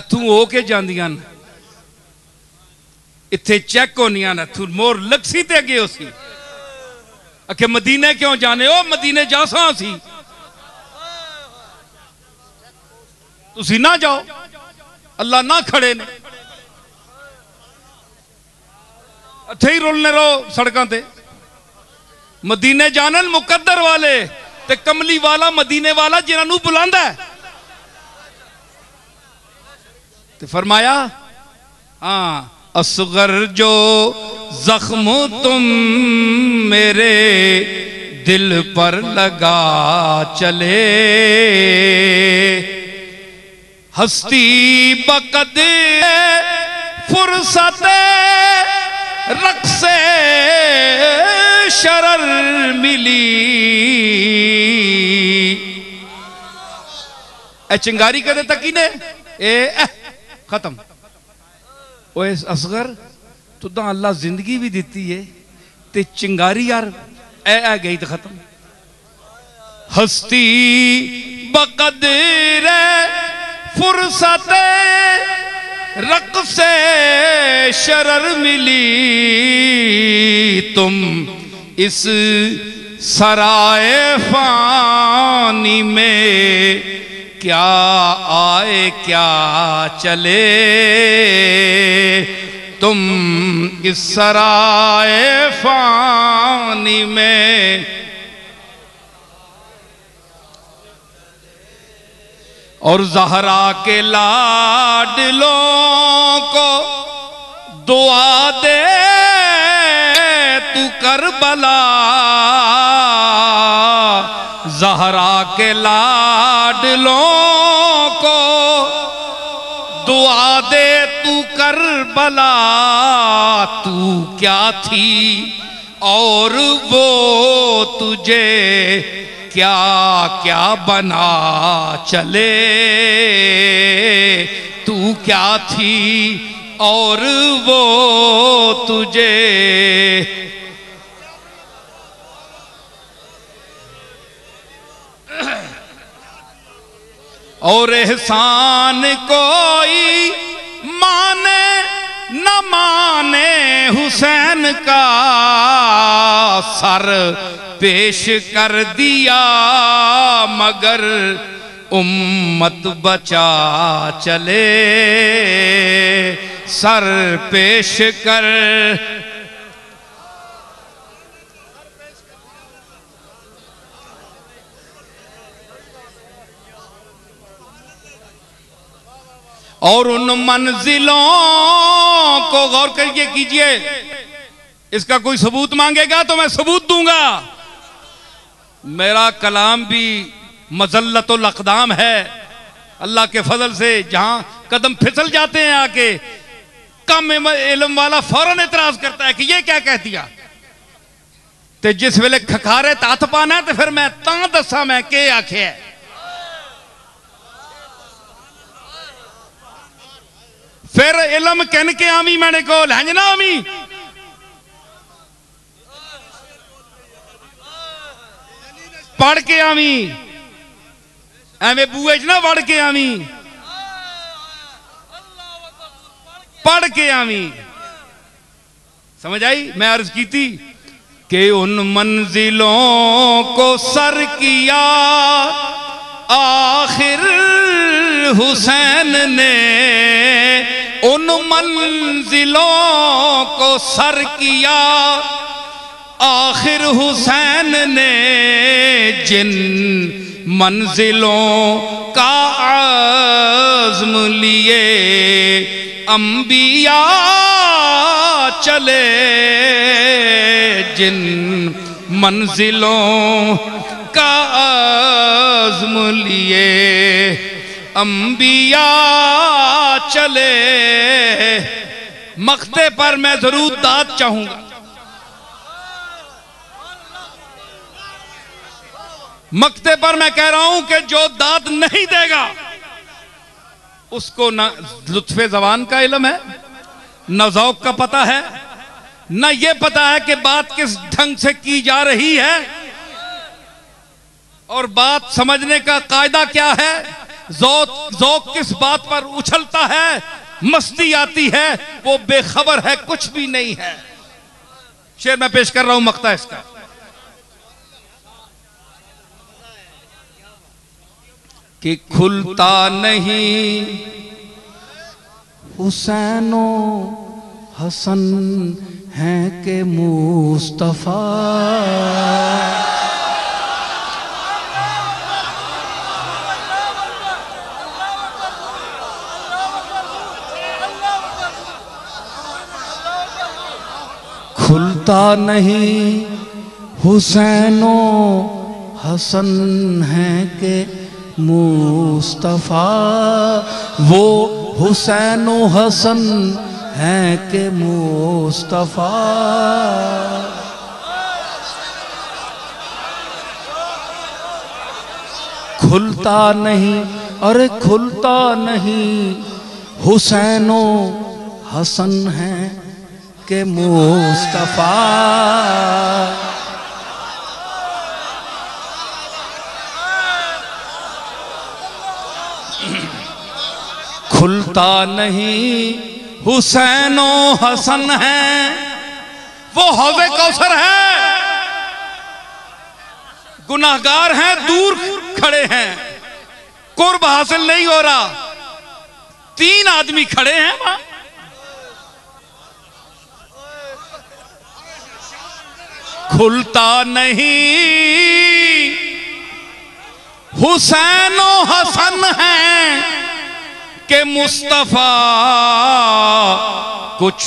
तू हो के जांदियां इत्थे चेक होनियां न, तू मोर लक्सी ते अगे होसी आखे मदीने क्यों जाने? ओ मदीने जासा सी, तुसी ना जाओ, अल्लाह ना खड़े ने। इत्थे ही रुलने रहो सड़कों ते। मदीने जानन मुकद्दर वाले ते कमली वाला मदीने वाला जिन्होंने बुलांदा है। तो फरमाया हाँ, असगर जो जख्म तुम मेरे दिल पर लगा चले। हस्ती बकद फुर्सत रक्से शरर मिली। ए चिंगारी कदे तकी ने ए खत्म। ओए असगर तुदा अल्लाह जिंदगी भी दी है ते चिंगारी यार ए गई तो खत्म। हस्ती बकदर फुर्सत रक़्से शरर मिली। तुम इस सराय फानी में क्या आए क्या चले। तुम इस सराय फानी में और ज़हरा के लाडलों को दुआ दे तू करबला। ज़हरा के लाडलों को दुआ दे तू करबला। तू क्या थी और वो तुझे क्या क्या बना चले। तू क्या थी और वो तुझे और एहसान कोई माने न माने हुसैन का सर पेश कर दिया मगर उम्मत बचा चले। सर पेश कर और उन मंजिलों को गौर करके कीजिए। इसका कोई सबूत मांगेगा तो मैं सबूत दूंगा। मेरा कलाम भी मज़ल्लतुल अक़दाम है, अल्लाह के फजल से जहां कदम फिसल जाते हैं आके, कम इल्म वाला फौरन इतराज करता है कि ये क्या कह दिया। ते जिस वेले खखारे हथ पाना तो फिर मैं तां दसा मैं के आख्या। फिर इलम कहन के आवी मैंने को लंज ना आवी, पढ़ के आवी, एवं बूए च ना वड़ के आवी, पढ़ के आवी। समझ आई? मैं अर्ज की थी कि उन मंजिलों को सर किया आखिर हुसैन ने, उन मंजिलों को सर किया आखिर हुसैन ने, जिन मंजिलों का आज़्म लिए अंबिया चले, जिन मंजिलों का आज़्म लिए अंबिया चले। मक्ते पर मैं जरूर दाद चाहूंगा। मक्ते पर मैं कह रहा हूं कि जो दाद नहीं देगा उसको ना लुत्फ़े ज़बान का इल्म है, न ज़ौक़ का पता है, न ये पता है कि बात किस ढंग से की जा रही है और बात समझने का कायदा क्या है, ज़ौक़ किस बात पर उछलता है, मस्ती आती है, वो बेखबर है, कुछ भी नहीं है। शेर मैं पेश कर रहा हूं मक्ता इसका। कि खुलता नहीं हुसैनो हसन है के मुस्तफा, खुलता नहीं हुसैनो हसन है के मुस्तफा, वो हुसैनो हसन है के मुस्तफा। खुलता नहीं, अरे खुलता नहीं हुसैनो हसन है के मुस्तफा, खुलता नहीं हुसैनो हसन है, वो हौज़े कौसर है, गुनाहगार हैं, दूर खड़े हैं, कुर्ब हासिल नहीं हो रहा, 3 आदमी खड़े हैं वहां। खुलता नहीं हुसैनो हसन है के मुस्तफा, कुछ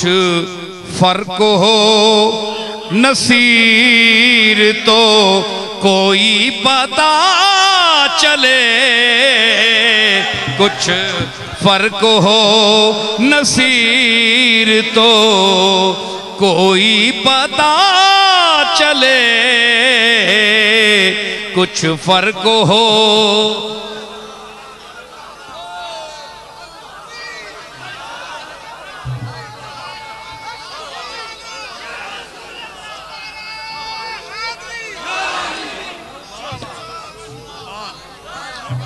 फर्क हो नसीर तो कोई पता चले, कुछ फर्क हो नसीर तो कोई पता चले, कुछ फर्क हो।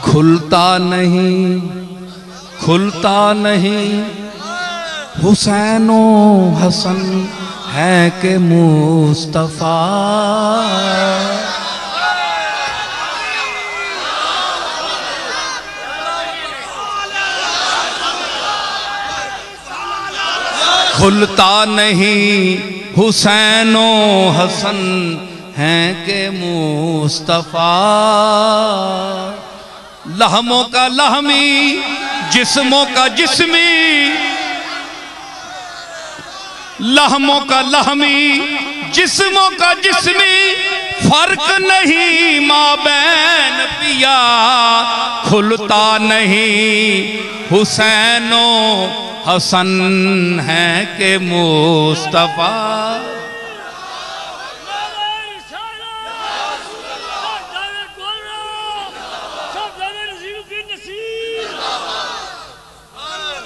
खुलता नहीं, खुलता नहीं हुसैनो हसन है के मुस्तफा, खुलता नहीं हुसैनो हसन है के मुस्तफा, लहमों का लहमी जिस्मों का जिस्मी, लहमों का लहमी जिस्मों का जिस्मी, फर्क नहीं माँ बहन पिया खुलता नहीं, हुसैनो हसन है के मुस्तफा।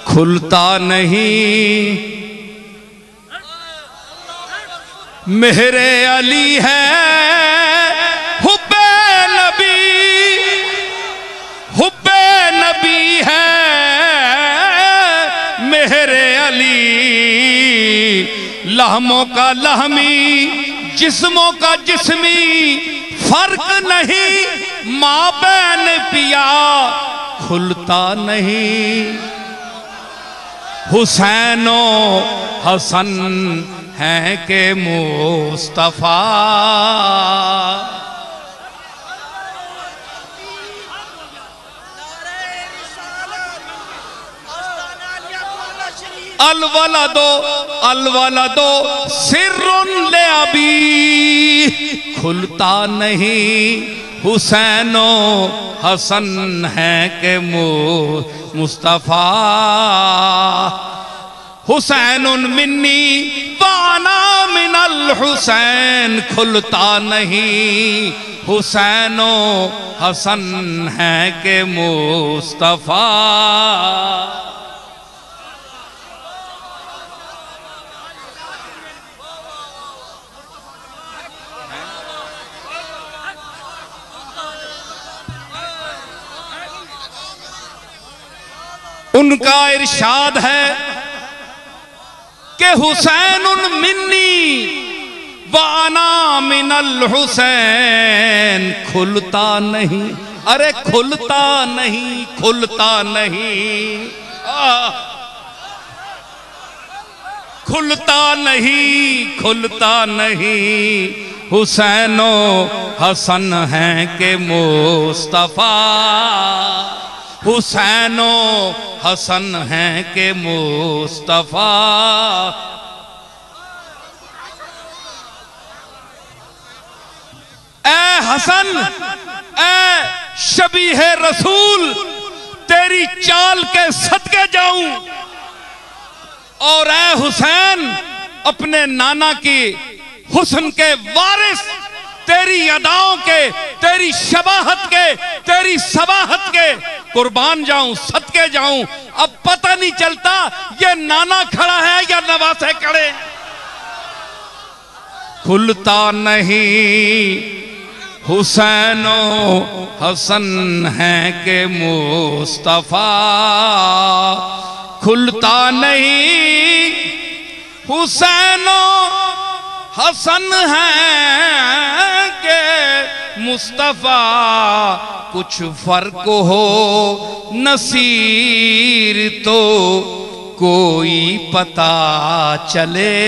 खुलता नहीं मेरे अली है हुब्बे नबी है मेरे अली। लहमों का लहमी जिस्मों का जिस्मी फर्क नहीं माँ बहन पिया खुलता नहीं, हुसैनो हसन है के मुस्तफा। अलवला दो सिर्रुन ले अबी खुलता नहीं, हुसैनो हसन है के मुस्तफा। हुसैनुन मिन्नी वाना मिनल हुसैन खुलता नहीं, हुसैनो हसन है के मुस्तफा। उनका इरशाद है कि हुसैनुन मिन्नी वाना मिनल हुसैन खुलता नहीं, अरे खुलता नहीं, खुलता नहीं, खुलता नहीं, खुलता नहीं, हुसैनो हसन है के मुस्तफा। हुसैनो हसन है के मुस्तफा। ए हसन ए शबीह रसूल तेरी चाल के सदके जाऊं, और ए हुसैन अपने नाना की हुस्न के वारिस तेरी अदाओं के, तेरी शबाहत के, तेरी सबाहत के कुर्बान जाऊं, सदके जाऊं। अब पता नहीं चलता ये नाना खड़ा है या नवासे खड़े। खुलता नहीं हुसैनो हसन है के मुस्तफा। खुलता नहीं हुसैनो हसन है के मुस्तफा। कुछ फर्क हो नसीर तो कोई पता चले।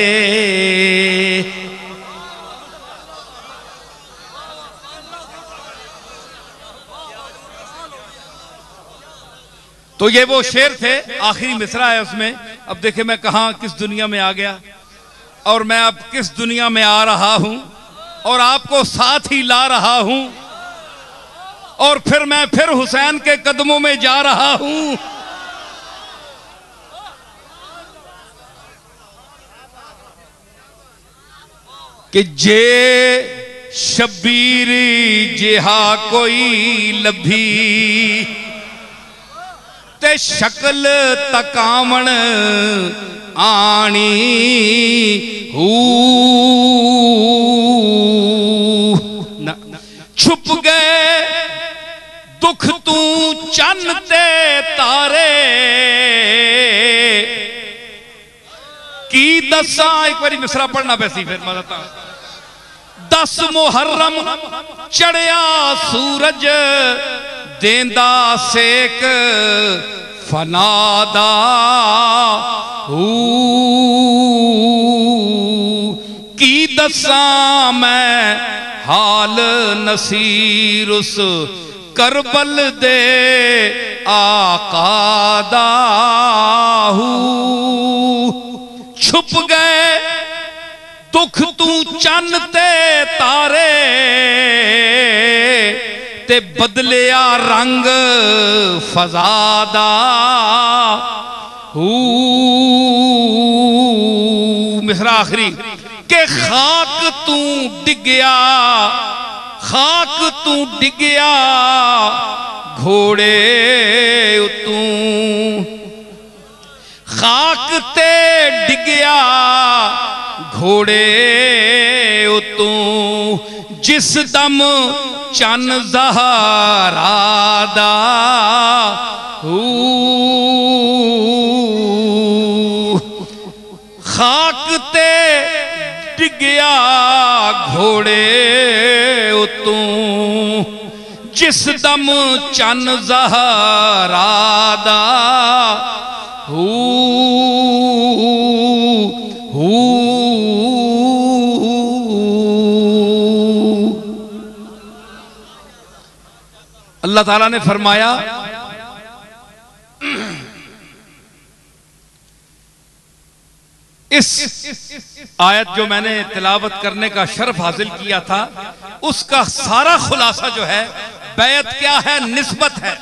तो ये वो शेर थे, आखिरी मिसरा है उसमें। अब देखे मैं कहां किस दुनिया में आ गया, और मैं अब किस दुनिया में आ रहा हूं, और आपको साथ ही ला रहा हूं, और फिर मैं फिर हुसैन के कदमों में जा रहा हूं। कि जे शबीर जिहा कोई लभी ते शक्ल तकावण आनी छुप गए दुख तू चन्न ते तारे। की दसा एक बारी मिसरा पढ़ना पैसी फिर मैं बताता। 10 मुहर्रम चढ़िया सूरज देंदा सेक फनादा की दसा मैं हाल नसीर उस करबल दे आकादा। छुप गए दुख तू चन्न ते तारे ते बदलिया रंग फजादा मिसरा आखिरी के खाक तू डिगया, खाक तू डिगया घोड़े तू, खाक ते डिगया घोड़े तू जिस दम चन ज़हरादा खाक ते डिगया घोड़े तू जिस दम चन ज़हरादा अल्लाह ताला ने फरमाया इस आयत जो मैंने तिलावत करने का शर्फ हासिल किया था उसका सारा खुलासा जो है बैत क्या है, निस्बत है।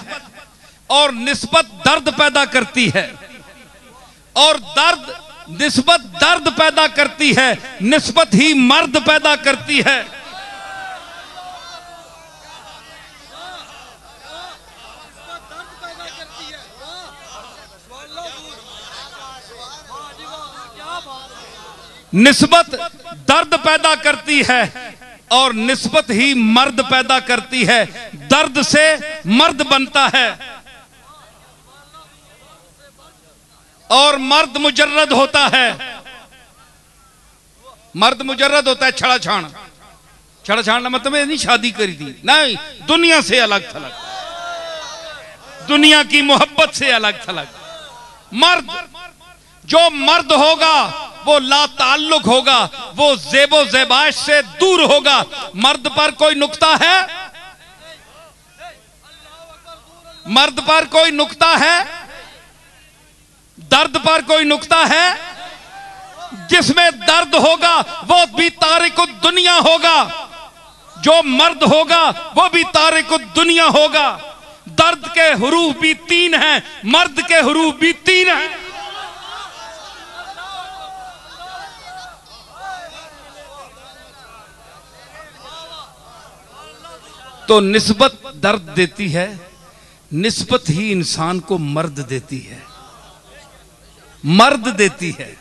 और निस्बत दर्द पैदा करती है, और निस्बत दर्द पैदा करती है, निस्बत ही मर्द पैदा करती है। निस्बत दर्द पैदा करती है और निस्बत ही मर्द पैदा करती है। दर्द से मर्द बनता है और मर्द मुजर्रद होता है। मर्द मुजर्रद होता है छड़ा छाण। छड़ा छाण मतलब नहीं शादी करी थी, नहीं, दुनिया से अलग थलग, दुनिया की मोहब्बत से अलग थलग। मर्द जो मर्द होगा वो ला ताल्लुक होगा, वो ज़ेबो ज़ेबाश से दूर होगा। मर्द पर कोई नुक्ता है, मर्द पर कोई नुक्ता है, दर्द पर कोई नुक्ता है। जिसमें दर्द होगा वो भी तारिकुद दुनिया होगा, जो मर्द होगा वो भी तारिकुद दुनिया होगा। दर्द के हुरूफ भी 3 हैं, मर्द के हुरूफ भी 3 हैं। तो निस्बत दर्द देती है, निस्बत ही इंसान को मर्द देती है, मर्द देती है।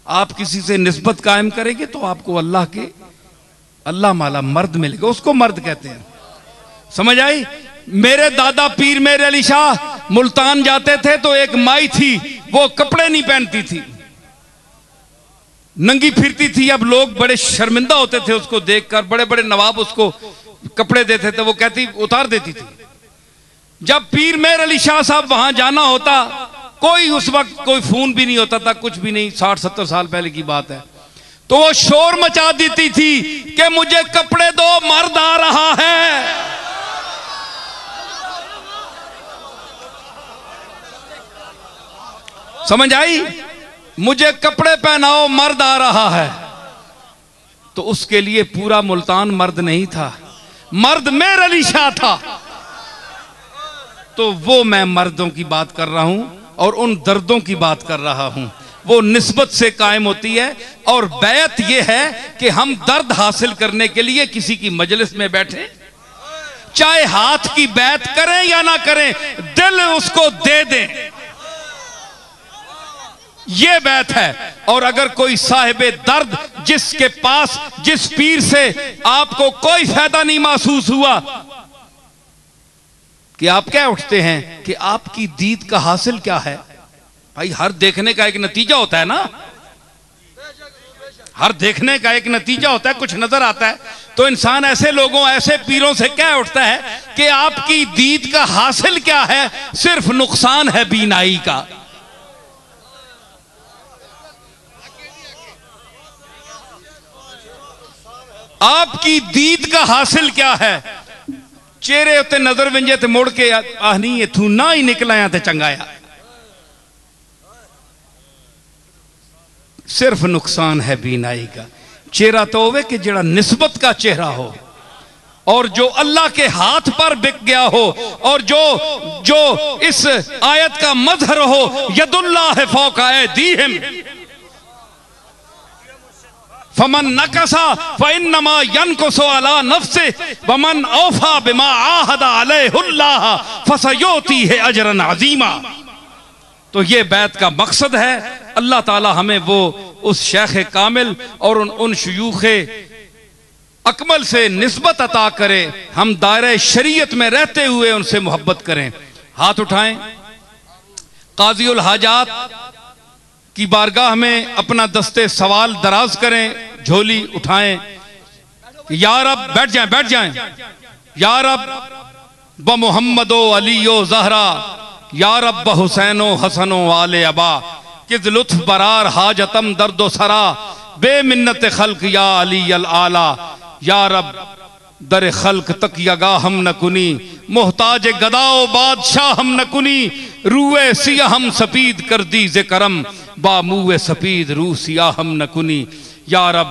आप किसी से निस्बत कायम करेंगे तो आपको अल्लाह माला मर्द मिलेगा, उसको मर्द कहते हैं। समझ आई? मेरे दादा पीर मेरे अली शाह मुल्तान जाते थे तो एक माई थी, वो कपड़े नहीं पहनती थी, नंगी फिरती थी। अब लोग बड़े शर्मिंदा होते थे उसको देखकर, बड़े बड़े नवाब उसको कपड़े देते थे, वो कहती उतार देती थी। जब पीर मेर अली शाह साहब वहां जाना होता, कोई उस वक्त कोई फोन भी नहीं होता था, कुछ भी नहीं, 60-70 साल पहले की बात है, तो वो शोर मचा देती थी कि मुझे कपड़े दो, मर्द आ रहा है। समझ आई? मुझे कपड़े पहनाओ, मर्द आ रहा है। तो उसके लिए पूरा मुल्तान मर्द नहीं था, मर्द मेर अली शाह था। तो वो मैं मर्दों की बात कर रहा हूं और उन दर्दों की बात कर रहा हूं, वो निस्बत से कायम होती है। और बैत ये है कि हम दर्द हासिल करने के लिए किसी की मजलिस में बैठे, चाहे हाथ की बैत करें या ना करें, दिल उसको दे दें, ये बैत है। और अगर कोई साहिबे दर्द जिसके पास, जिस पीर से आपको कोई फायदा नहीं महसूस हुआ, कि आप क्या उठते हैं कि आपकी दीद का हासिल क्या है? भाई हर देखने का एक नतीजा होता है ना, हर देखने का एक नतीजा होता है, कुछ नजर आता है। तो इंसान ऐसे लोगों, ऐसे पीरों से क्या उठता है कि आपकी दीद का हासिल क्या है? सिर्फ नुकसान है बीनाई का। आपकी दीद का हासिल क्या है? चेहरे उत्ते नजर विंजे ते मुड़ के आह नहीं इथू ना ही निकलाया ते चंगाया। सिर्फ नुकसान है बीनाई का। चेहरा तो होवे कि जड़ा निस्बत का चेहरा हो और जो अल्लाह के हाथ पर बिक गया हो और जो इस आयत का मजहर हो, यदुल्लाह फौका ऐदीहिम फमन नकसा फइन्नमा यनकुसु अला नफ्सि वमन औफा बिमा आहदा अलैहुल्लाह फसयुतीहि अजरन अजीमा। तो ये बैत का मकसद है, अल्लाह ताला हमें वो उस शेख कामिल और उन शयूखे अकमल से निस्बत अता करे, हम दायरे शरीयत में रहते हुए उनसे मोहब्बत करें। हाथ उठाएं, काज़ीउल हाजात की बारगाह में अपना दस्ते सवाल दराज करें, झोली उठाएं। या रब, बैठ जाएं। या रब ब मोहम्मदो अलीयो ज़हरा, या रब ब हुसैनो हसनो आले अबा, किस लुत्फ बरार हाजतम दर्दो सरा, बेमिन्नत खल्क या अली अल आला। या रब दर खल्क तक यगा हम न कुनी, मोहताज गदाओ बादशाह हम न कुनी, रूए सिया हम सपीद कर दी जे करम, बामुए सपीद रू सिया हम न कुनी। या रब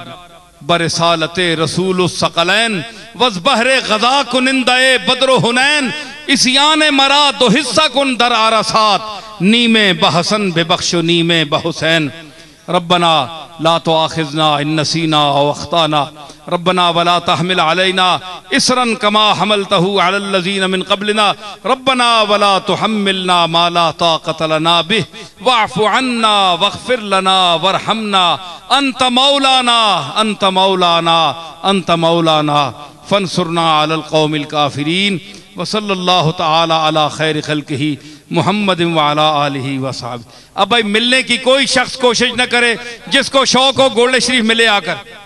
बरसालते रसूल सकलैन वज बहरे गजा कुनिंदाए बदरो हुनैन, इसियाने मरा दो हिस्सा कुन दर आरसात, नीमे बहसन बेबख्शो नीमे बहुसैन। रब्बना ला तुआखिजना इन नसीना औ अख्ताना, रब्बना वला तहमिल अलैना इसरन कमा हमलतहु अलल लज़ीना मिन क़ब्लिना, रब्बना वला तुहम्मिलना मा ला ताक़त लना बिह, वअफ़ु अन्ना वग़फ़िर लना वरहमना, अंत मौलाना फंसुरना अलल क़ौमिल काफ़िरीन। व सल्लल्लाहु तआला अला खैर खल्क़िही मुहम्मद व अला आलिही व सहाबिही। अब भाई मिलने की कोई शख्स कोशिश न करे, जिसको शौक हो गोल्ड शरीफ मिले आकर।